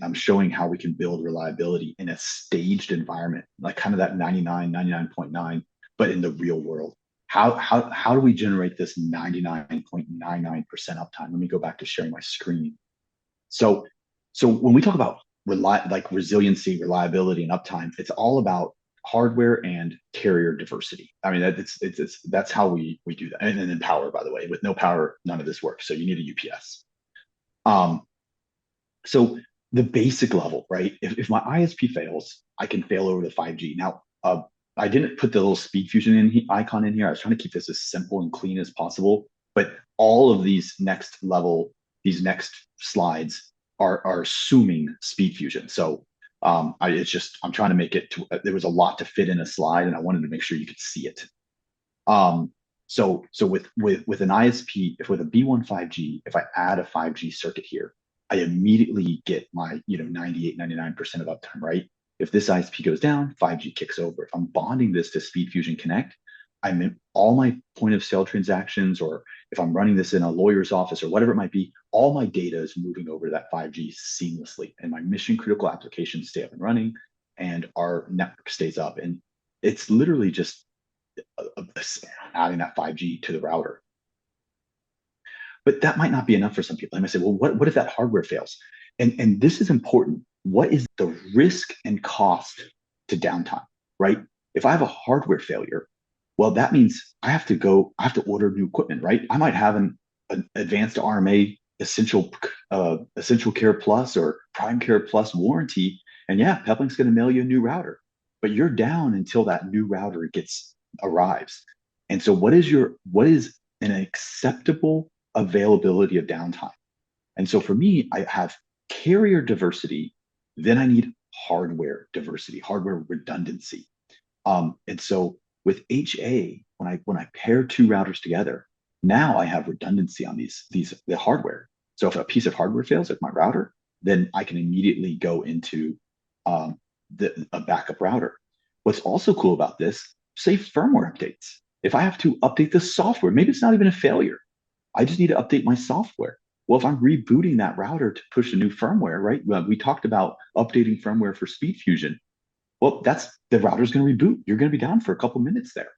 Speaker 1: I'm showing how we can build reliability in a staged environment, like kind of that 99.9, but in the real world. How do we generate this 99.99% uptime? Let me go back to sharing my screen. So so when we talk about like resiliency, reliability, and uptime, it's all about hardware and carrier diversity. I mean, it's that's how we do that. And then power, by the way. With no power, none of this works. So you need a UPS. Um, so the basic level, right? If my ISP fails, I can fail over the 5G. Now, I didn't put the little speed fusion icon in here. I was trying to keep this as simple and clean as possible. But all of these next slides are assuming speed fusion. So I'm trying to make it there was a lot to fit in a slide, and I wanted to make sure you could see it. Um, so with an ISP, if with a B1 5G, if I add a 5G circuit here, I immediately get my 98, 99% of uptime, right? If this ISP goes down, 5G kicks over. If I'm bonding this to SpeedFusion Connect, I'm in all my point of sale transactions, or if I'm running this in a lawyer's office or whatever it might be, all my data is moving over to that 5G seamlessly, and my mission critical applications stay up and running, and our network stays up. And it's literally just adding that 5G to the router. But that might not be enough for some people. They might say, well, what if that hardware fails? And this is important. What is the risk and cost to downtime, right? If I have a hardware failure, well, that means I have to order new equipment, right? I might have an advanced RMA essential care plus or prime care plus warranty. And yeah, Peplink's going to mail you a new router, but you're down until that new router arrives. And so what is an acceptable availability of downtime? And so for me, I have carrier diversity, then I need hardware diversity, hardware redundancy. And so with HA, when I pair two routers together, now I have redundancy on the hardware. So if a piece of hardware fails, like my router, then I can immediately go into um, a backup router. What's also cool about this, say firmware updates. If I have to update the software, maybe it's not even a failure. I just need to update my software. Well, if I'm rebooting that router to push a new firmware, right? Well, we talked about updating firmware for SpeedFusion. Well, that's the router's going to reboot. You're going to be down for a couple minutes there.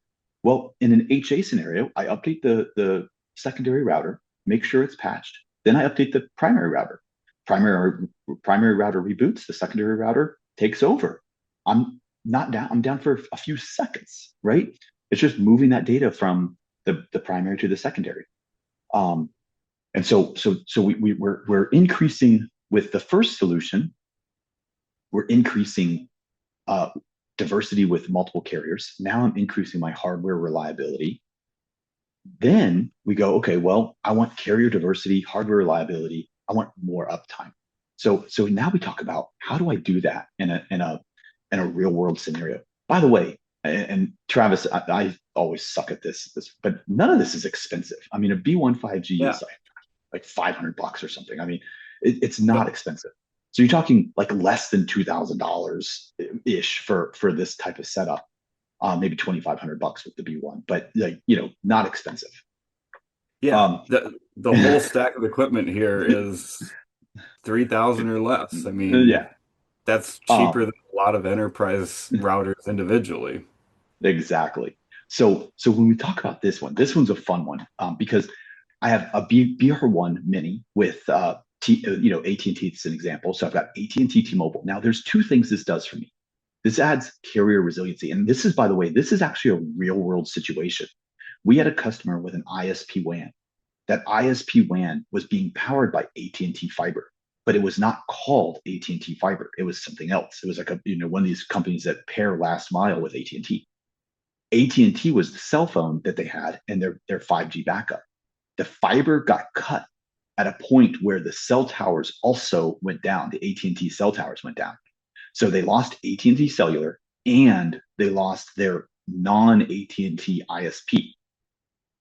Speaker 1: Well, in an HA scenario, I update the secondary router, make sure it's patched. Then I update the primary router. Primary primary router reboots, the secondary router takes over. I'm not down. I'm down for a few seconds, right? It's just moving that data from the primary to the secondary. Um, and so we're increasing with the first solution. We're increasing uh, diversity with multiple carriers. Now I'm increasing my hardware reliability. Then we go, okay, well, I want carrier diversity, hardware reliability. I want more uptime. So now we talk about how do I do that in a real world scenario. By the way, and Travis, I always suck at this, but none of this is expensive. I mean, a B1 5G
Speaker 2: Yeah.
Speaker 1: is like $500 or something. I mean, it's not
Speaker 2: Yep.
Speaker 1: expensive. So you're talking like less than $2,000 ish for this type of setup. Maybe $2,500 with the B1, but like not expensive.
Speaker 2: Yeah.
Speaker 1: Um,
Speaker 2: The whole stack of equipment here is 3,000 or less. I mean,
Speaker 1: yeah.
Speaker 2: that's cheaper
Speaker 1: Um,
Speaker 2: than a lot of enterprise routers individually.
Speaker 1: exactly. So when we talk about this one's a fun one because I have a BR1 Mini with AT&T as an example. So I've got AT&T T-Mobile. Now there's two things this does for me. This adds carrier resiliency, and this is, by the way, this is actually a real world situation. We had a customer with an ISP WAN. That ISP WAN was being powered by AT&T Fiber, but it was not called AT&T Fiber. It was something else. It was like one of these companies that pair last mile with AT&T. AT&T was the cell phone that they had and their 5G backup. The fiber got cut at a point where the cell towers also went down. The AT&T cell towers went down. So they lost AT&T Cellular and they lost their non-AT&T ISP.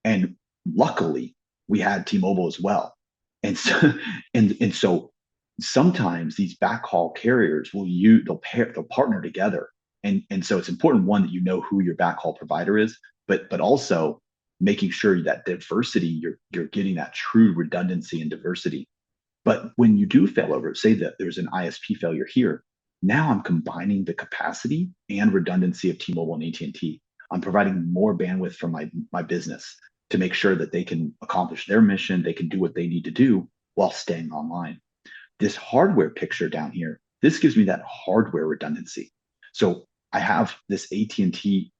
Speaker 1: And luckily, we had T-Mobile as well. And so and so sometimes these backhaul carriers they'll partner together. And so it's important, one, that you know who your backhaul provider is, but also making sure that diversity, you're getting that true redundancy and diversity. But when you do fail over, say that there's an ISP failure here, now I'm combining the capacity and redundancy of T-Mobile and AT&T. I'm providing more bandwidth for my business to make sure that they can accomplish their mission, they can do what they need to do while staying online. This hardware picture down here, this gives me that hardware redundancy. So I have this AT&T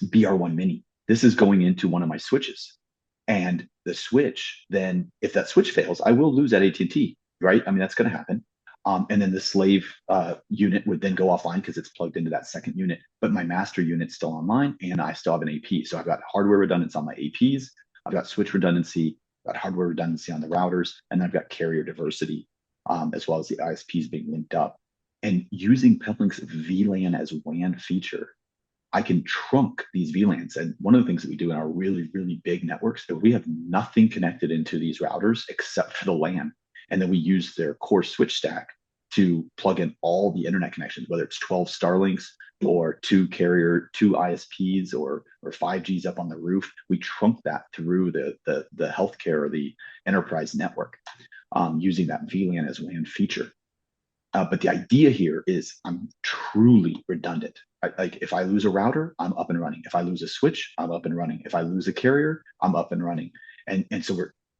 Speaker 1: BR1 Mini. This is going into one of my switches. And the switch, then if that switch fails, I will lose that AT&T, right? I mean, that's going to happen. And then the slave unit would then go offline because it's plugged into that second unit. But my master unit's still online and I still have an AP. So I've got hardware redundancy on my APs. I've got switch redundancy, I've got hardware redundancy on the routers, and then I've got carrier diversity as well as the ISPs being linked up. And using Peplink's VLAN as WAN feature, I can trunk these VLANs. And one of the things that we do in our really, really big networks is we have nothing connected into these routers except for the LAN. And then we use their core switch stack to plug in all the internet connections, whether it's 12 Starlinks or two ISPs or 5Gs up on the roof. We trunk that through the healthcare or the enterprise network using that VLAN as WAN feature. But the idea here is I'm truly redundant. Like if I lose a router, I'm up and running. If I lose a switch, I'm up and running. If I lose a carrier, I'm up and running. And so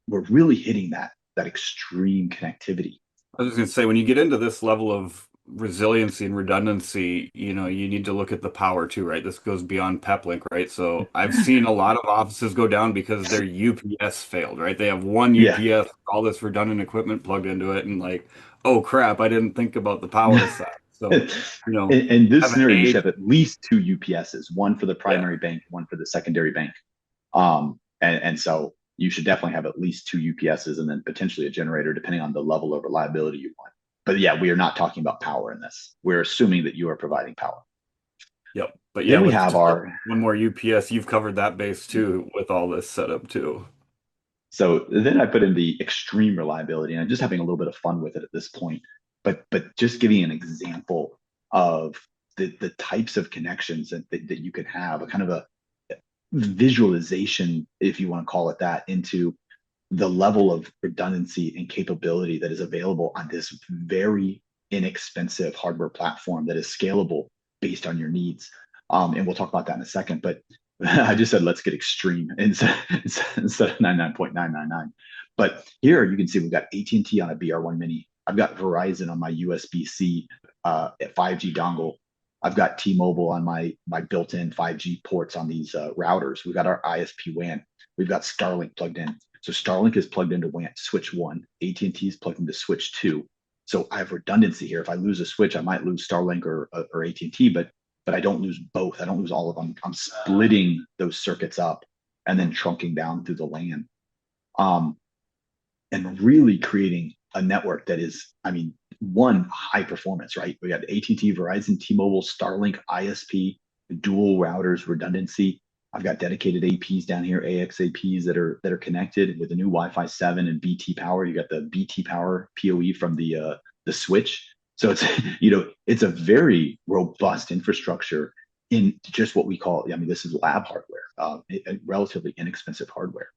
Speaker 1: we're really hitting that extreme connectivity.
Speaker 2: I was just going to say, when you get into this level of resiliency and redundancy, you need to look at the power too, right? This goes beyond Peplink, right? So I've seen a lot of offices go down because their UPS failed, right? They have one
Speaker 1: Yeah.
Speaker 2: UPS, all this redundant equipment plugged into it, and like, oh crap, I didn't think about the power side. So,
Speaker 1: In this
Speaker 2: have an
Speaker 1: scenario, you should
Speaker 2: aide.
Speaker 1: have at least two UPSs, one for the
Speaker 2: Yeah.
Speaker 1: primary bank, one for the secondary bank. And so you should definitely have at least two UPSs and then potentially a generator, depending on the level of reliability you want. But yeah, we are not talking about power in this. We're assuming that you are providing power.
Speaker 2: Yep. But yeah,
Speaker 1: Then we
Speaker 2: with
Speaker 1: have
Speaker 2: just
Speaker 1: our
Speaker 2: one more UPS, you've covered that base too with all this setup too.
Speaker 1: So then I put in the extreme reliability, and I'm just having a little bit of fun with it at this point. But just giving an example of the types of connections that you can have, a kind of a visualization, if you want to call it that, into the level of redundancy and capability that is available on this very inexpensive hardware platform that is scalable based on your needs. And we'll talk about that in a second. But I just said let's get extreme instead of 99.999. But here you can see we've got AT&T on a BR1 Mini. I've got Verizon on my USB-C 5G dongle. I've got T-Mobile on my built-in 5G ports on these routers. We've got our ISP WAN. We've got Starlink plugged in. So Starlink is plugged into WAN switch one. AT&T is plugged into switch two. So I have redundancy here. If I lose a switch, I might lose Starlink or AT&T, but I don't lose both. I don't lose all of them. I'm splitting those circuits up and then trunking down through the LAN. Um, and really creating a network that is, I mean, one, high performance, right? We got AT&T, Verizon, T-Mobile, Starlink, ISP, dual routers, redundancy. I've got dedicated APs down here, AX APs that are connected with the new Wi-Fi 7 and BT power. You got the BT power PoE from the switch. So it's it's a very robust infrastructure in just what we call, I mean, this is lab hardware, relatively inexpensive hardware.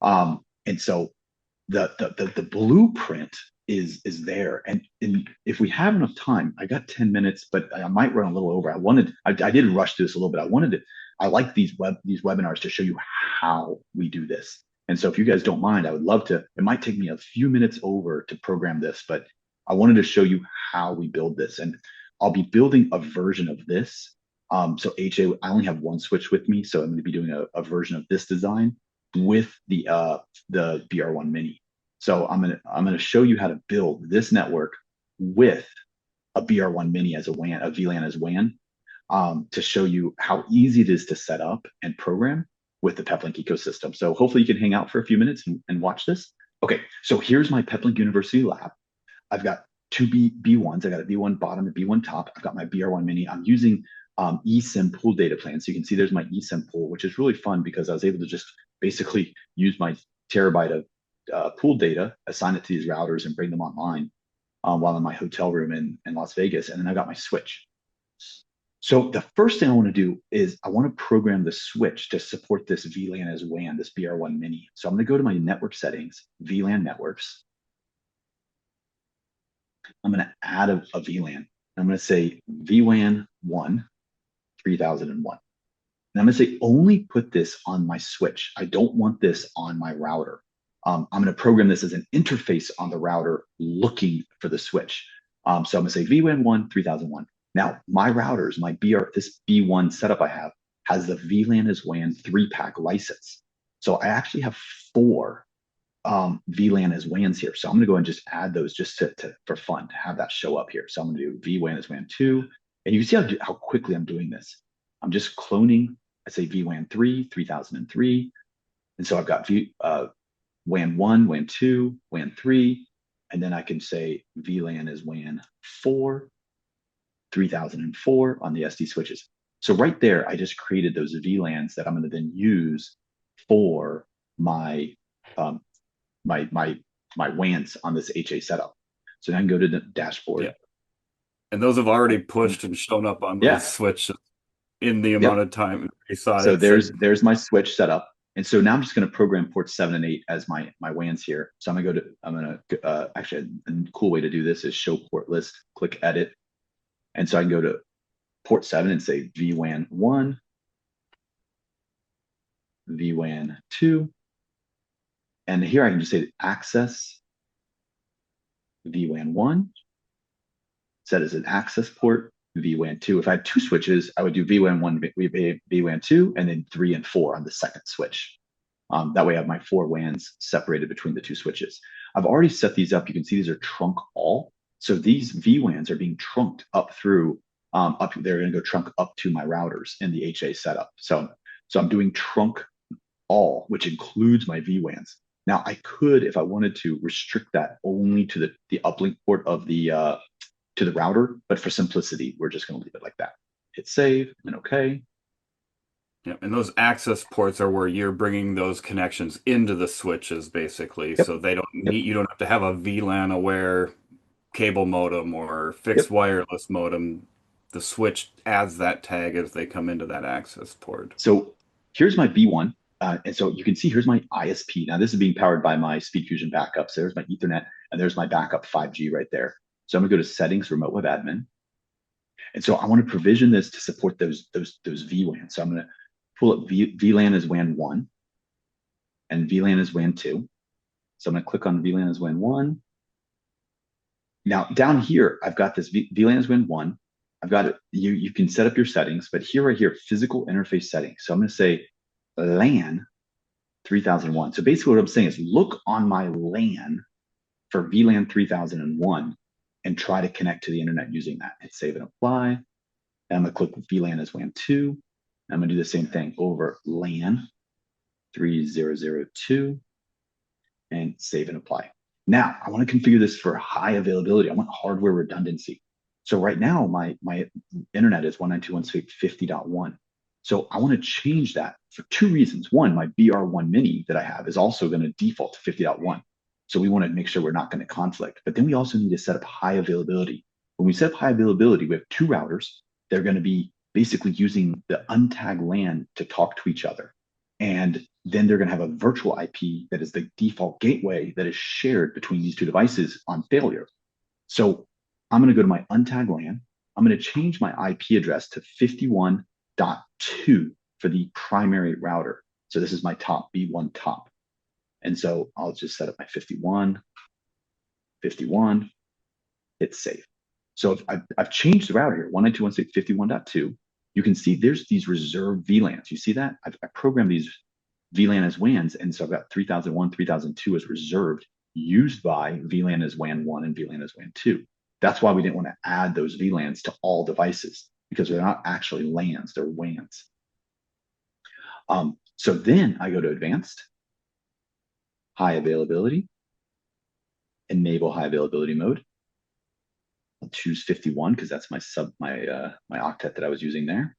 Speaker 1: And so the blueprint is there. And if we have enough time, I got 10 minutes, but I might run a little over. I did rush through this a little bit. I like these webinars to show you how we do this. And so if you guys don't mind, I would love to, it might take me a few minutes over to program this, but I wanted to show you how we build this. And I'll be building a version of this. So HA, I only have one switch with me, so I'm going to be doing a version of this design with the BR1 Mini. So I'm gonna show you how to build this network with a BR1 Mini as a WAN, a VLAN as WAN, to show you how easy it is to set up and program with the Peplink ecosystem. So hopefully you can hang out for a few minutes and watch this. Okay, so here's my Peplink University lab. I've got two B1s. I got a B1 bottom and B1 top. I've got my BR1 Mini. I'm using eSIM pool data plan. So you can see there's my eSIM pool, which is really fun because I was able to just basically use my terabyte of pool data, assign it to these routers, and bring them online while in my hotel room in Las Vegas. And then I got my switch. So the first thing I want to do is I want to program the switch to support this VLAN as WAN, this BR1 Mini. So I'm going to go to my network settings, VLAN networks. I'm going to add a VLAN. I'm going to say VWAN 1, 3001. And I'm going to say only put this on my switch. I don't want this on my router. I'm going to program this as an interface on the router looking for the switch. So I'm going to say VWAN 1, 3001. Now, my routers, this B1 setup I have, has the VLAN as WAN 3-pack license. So I actually have 4 VLAN as WANs here. So I'm going to go and just add those just for fun, to have that show up here. So I'm going to do VWAN as WAN 2. And you can see how quickly I'm doing this. I'm just cloning, I say VWAN 3, 3003. And so I've got WAN 1, WAN 2, WAN 3. And then I can say VLAN is WAN 4, 3004 on the SD switches. So right there, I just created those VLANs that I'm going to then use for my my WANs on this HA setup. So now I can go to the dashboard.
Speaker 2: Yeah. And those have already pushed and shown up on the switch in the amount of time we saw
Speaker 1: so
Speaker 2: it.
Speaker 1: There's my switch setup. And so now I'm just going to program ports 7 and 8 as my WANs here. So I'm going to actually, a cool way to do this is show port list, click edit. And so I can go to port 7 and say VWAN 1, VWAN 2. And here I can just say access VWAN 1, set as an access port, VWAN 2. If I had 2 switches, I would do VWAN 1, VWAN 2, and then 3 and 4 on the second switch. That way I have my 4 WANs separated between the 2 switches. I've already set these up. You can see these are trunk all. So these VWANs are being trunked up through, they're going to go trunk up to my routers in the HA setup. So I'm doing trunk all, which includes my VWANs. Now I could, if I wanted to, restrict that only to the uplink port of the to the router, but for simplicity, we're just going to leave it like that. Hit save and OK.
Speaker 2: Yeah, and those access ports are where you're bringing those connections into the switches, basically,
Speaker 1: Yep.
Speaker 2: so they don't need, you don't have to have a VLAN aware cable modem or fixed wireless modem. The switch adds that tag as they come into that access port.
Speaker 1: So here's my B1. And so you can see here's my ISP. Now this is being powered by my SpeedFusion backup. So there's my Ethernet and there's my backup 5G right there. So I'm gonna go to settings, remote web admin. And so I want to provision this to support those VLANs. So I'm going to pull up VLAN as WAN 1 and VLAN as WAN 2. So I'm going to click on VLAN as WAN 1. Now down here, I've got this VLAN as WAN 1. I've got it. You can set up your settings, but here, right here, physical interface settings. So I'm going to say LAN 3001. So basically what I'm saying is look on my LAN for VLAN 3001 and try to connect to the internet using that. Hit save and apply. And I'm going to click VLAN as WAN 2. I'm going to do the same thing over LAN 3002 and save and apply. Now, I want to configure this for high availability. I want hardware redundancy. So right now, my internet is 192.168.50.1. So I want to change that for two reasons. One, my BR1 mini that I have is also going to default to 50.1. So we want to make sure we're not going to conflict. But then we also need to set up high availability. When we set up high availability, we have two routers. They're going to be basically using the untagged LAN to talk to each other. And then they're going to have a virtual IP that is the default gateway that is shared between these two devices on failure. So I'm going to go to my untagged LAN. I'm going to change my IP address to 51.2 for the primary router. So this is my top B1 top. And so I'll just set up my 51, hit save. So if I've changed the router here, 192.168.51.2. You can see there's these reserved VLANs. You see that? I programmed these VLAN as WANs, and so I've got 3001, 3002 as reserved, used by VLAN as WAN 1 and VLAN as WAN 2. That's why we didn't want to add those VLANs to all devices, because they're not actually LANs, they're WANs. So then I go to advanced, high availability, enable high availability mode. I'll choose 51 because that's my octet that I was using there.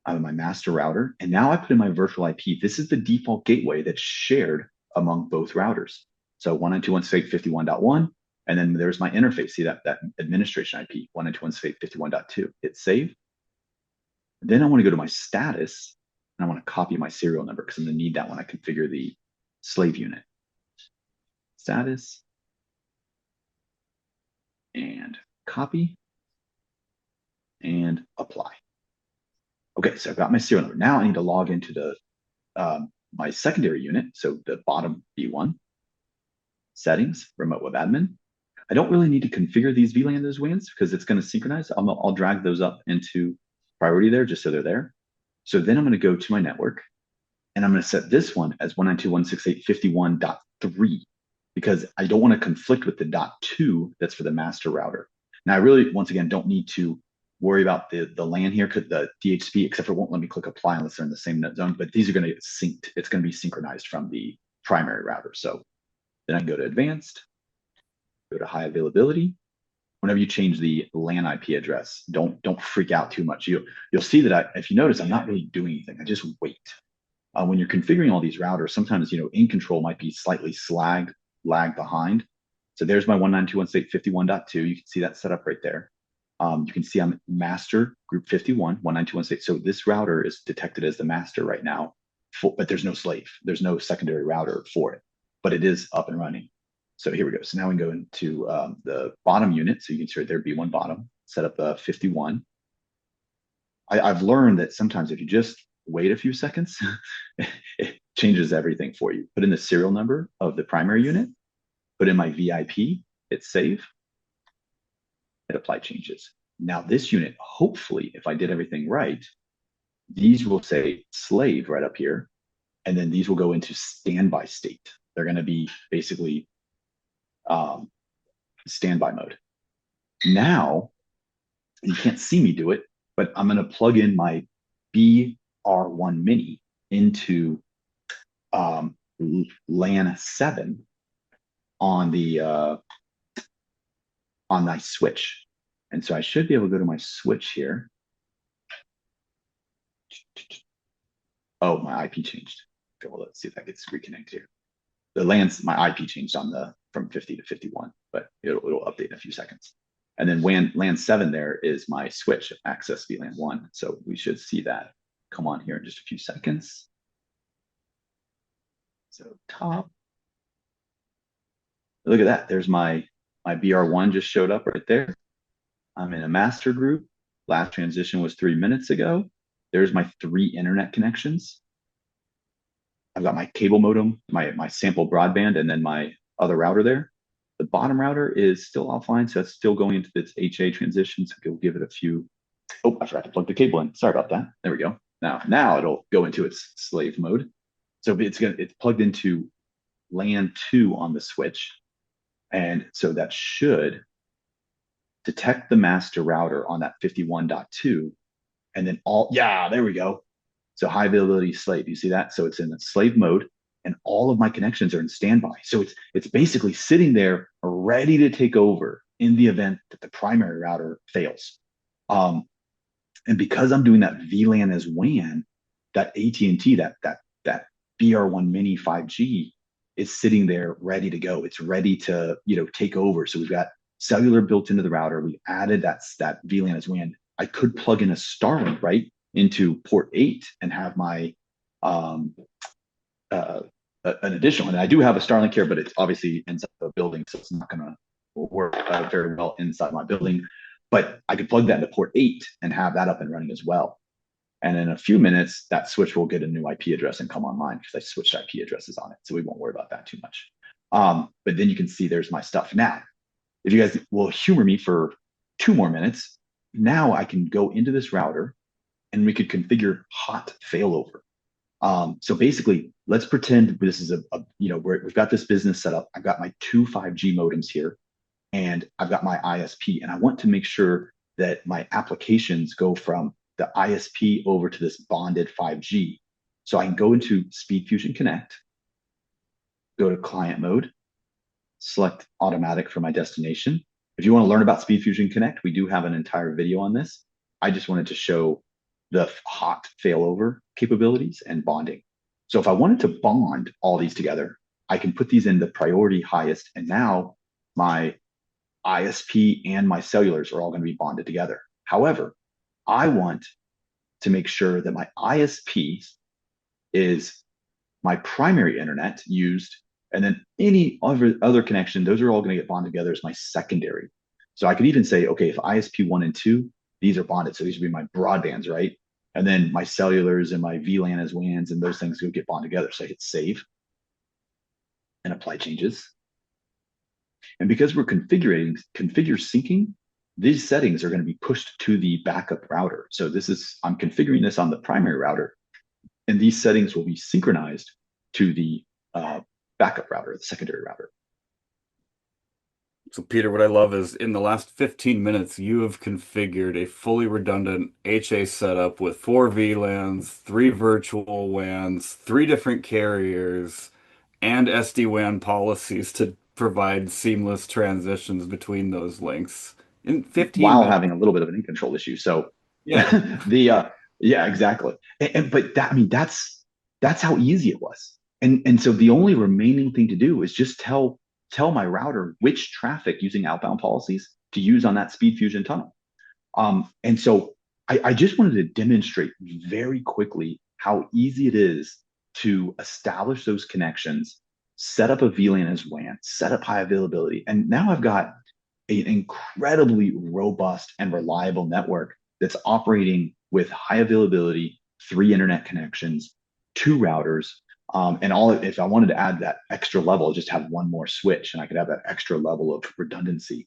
Speaker 1: I have my master router, and now I put in my virtual IP. This is the default gateway that's shared among both routers. So 192.168.51.1, and then there's my interface. See that administration IP, 192.168.51.2. Hit save. Then I want to go to my status, and I want to copy my serial number because I'm going to need that when I configure the slave unit. Status and copy and apply. Okay, so I've got my serial number. Now I need to log into the my secondary unit, so the bottom B1, settings, remote web admin. I don't really need to configure these VLAN as WANs because it's going to synchronize. I'll drag those up into priority there just so they're there. So then I'm going to go to my network, and I'm going to set this one as 192.168.51.3 because I don't want to conflict with the .2 that's for the master router. Now I really, once again, don't need to worry about the LAN here, because the DHCP, except for it won't let me click apply unless they're in the same net zone, but these are going to get synced. It's going to be synchronized from the primary router. So then I can go to advanced, go to high availability. Whenever you change the LAN IP address, don't freak out too much. You'll see that if you notice, I'm not really doing anything. I just wait. When you're configuring all these routers, sometimes in control might be slightly lag behind. So there's my 192.168.51.2. You can see that set up right there. You can see I'm master group 51, 192.168. So this router is detected as the master right now, but there's no slave. There's no secondary router for it, but it is up and running. So here we go. So now we can go into the bottom unit. So you can see right there, B1 bottom, set up 51. I've learned that sometimes if you just wait a few seconds, it changes everything for you. Put in the serial number of the primary unit, put in my VIP, hit save, hit apply changes. Now this unit, hopefully, if I did everything right, these will say slave right up here, and then these will go into standby state. They're going to be basically standby mode. Now, you can't see me do it, but I'm going to plug in my BR1 mini into LAN 7 on my switch. And so I should be able to go to my switch here. Oh, my IP changed. Okay, well, let's see if that gets reconnected here. My IP changed from 50 to 51, but it'll update in a few seconds. And then LAN 7 there is my switch access VLAN 1. So we should see that come on here in just a few seconds. So top. Look at that. There's my My BR1 just showed up right there. I'm in a master group. Last transition was 3 minutes ago. There's my three internet connections. I've got my cable modem, my sample broadband, and then my other router there. The bottom router is still offline, so it's still going into its HA transition. So we'll give it a few. Oh, I forgot to plug the cable in. Sorry about that. There we go. Now it'll go into its slave mode. So it's plugged into LAN 2 on the switch. And so that should detect the master router on that 51.2. And then yeah, there we go. So high availability slave. You see that? So it's in the slave mode and all of my connections are in standby. So it's basically sitting there ready to take over in the event that the primary router fails. Um, and because I'm doing that VLAN as WAN, that AT&T, that BR1 Mini 5G is sitting there ready to go. It's ready to, take over. So we've got cellular built into the router. We added that VLAN as WAN. I could plug in a Starlink, right, into port 8 and have my um, uh, an additional. And I do have a Starlink here, but it's obviously inside the building, so it's not going to work very well inside my building. But I could plug that into port 8 and have that up and running as well. And in a few minutes, that switch will get a new IP address and come online because I switched IP addresses on it. So we won't worry about that too much. But then you can see there's my stuff. Now, if you guys will humor me for 2 more minutes, now I can go into this router and we could configure hot failover. So basically, let's pretend this is we've got this business set up. I've got my two 5G modems here, and I've got my ISP, and I want to make sure that my applications go from the ISP over to this bonded 5G. So I can go into SpeedFusion Connect, go to client mode, select automatic for my destination. If you want to learn about SpeedFusion Connect, we do have an entire video on this. I just wanted to show the hot failover capabilities and bonding. So if I wanted to bond all these together, I can put these in the priority highest, and now my ISP and my cellulars are all going to be bonded together. However, I want to make sure that my ISP is my primary internet used, and then any other connection, those are all going to get bonded together as my secondary. So I could even say, okay, if ISP 1 and 2, these are bonded. So these would be my broadbands, right? And then my cellulars and my VLAN as WANs and those things will get bonded together. So I hit save and apply changes. And because we're configure syncing, these settings are going to be pushed to the backup router. So I'm configuring this on the primary router, and these settings will be synchronized to the backup router, the secondary router.
Speaker 2: So, Peter, what I love is in the last 15 minutes, you have configured a fully redundant HA setup with 4 VLANs, 3 virtual WANs, 3 different carriers, and SD-WAN policies to provide seamless transitions between those links in 15
Speaker 1: While
Speaker 2: minutes.
Speaker 1: having a little bit of an in control issue. So
Speaker 2: Yeah.
Speaker 1: yeah, exactly. But that's how easy it was. And so the only remaining thing to do is just tell my router which traffic using outbound policies to use on that SpeedFusion tunnel. And so I just wanted to demonstrate very quickly how easy it is to establish those connections, set up a VLAN as WAN, set up high availability. And now I've got an incredibly robust and reliable network that's operating with high availability, 3 internet connections, 2 routers, and if I wanted to add that extra level, just have one more switch and I could have that extra level of redundancy.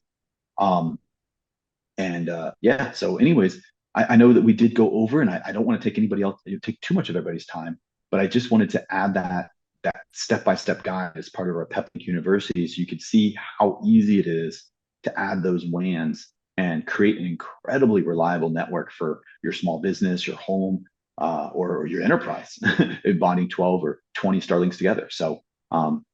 Speaker 1: Um, and yeah, so anyways, I know that we did go over, and I don't want to take too much of everybody's time, but I just wanted to add that step-by-step guide as part of our Peplink University, so you could see how easy it is to add those WANs and create an incredibly reliable network for your small business, your home, or your enterprise, bonding 12 or 20 Starlinks together. So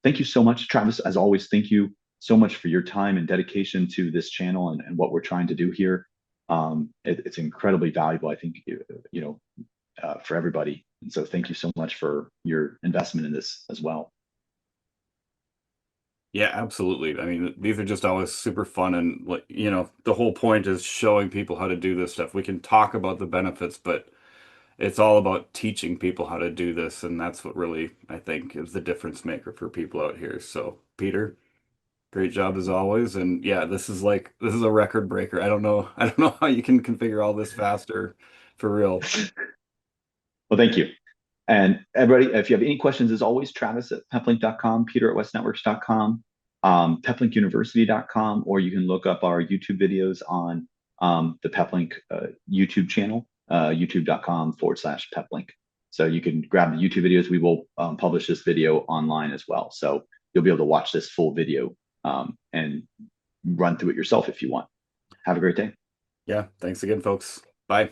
Speaker 1: thank you so much, Travis. As always, thank you so much for your time and dedication to this channel and what we're trying to do here. It's incredibly valuable, I think, for everybody. And so thank you so much for your investment in this as well.
Speaker 2: Yeah, absolutely. I mean, these are just always super fun, and like, the whole point is showing people how to do this stuff. We can talk about the benefits, but it's all about teaching people how to do this, and that's what really, I think, is the difference maker for people out here. So, Peter? Great job as always. And yeah, this is a record breaker. I don't know how you can configure all this faster for real.
Speaker 1: Well, thank you. And everybody, if you have any questions, as always, Travis at peplink.com, Peter at westnetworks.com, peplinkuniversity.com, or you can look up our YouTube videos on the Peplink YouTube channel, youtube.com/peplink. So you can grab the YouTube videos. We will publish this video online as well. So you'll be able to watch this full video and run through it yourself if you want. Have a great day.
Speaker 2: Yeah, thanks again, folks. Bye.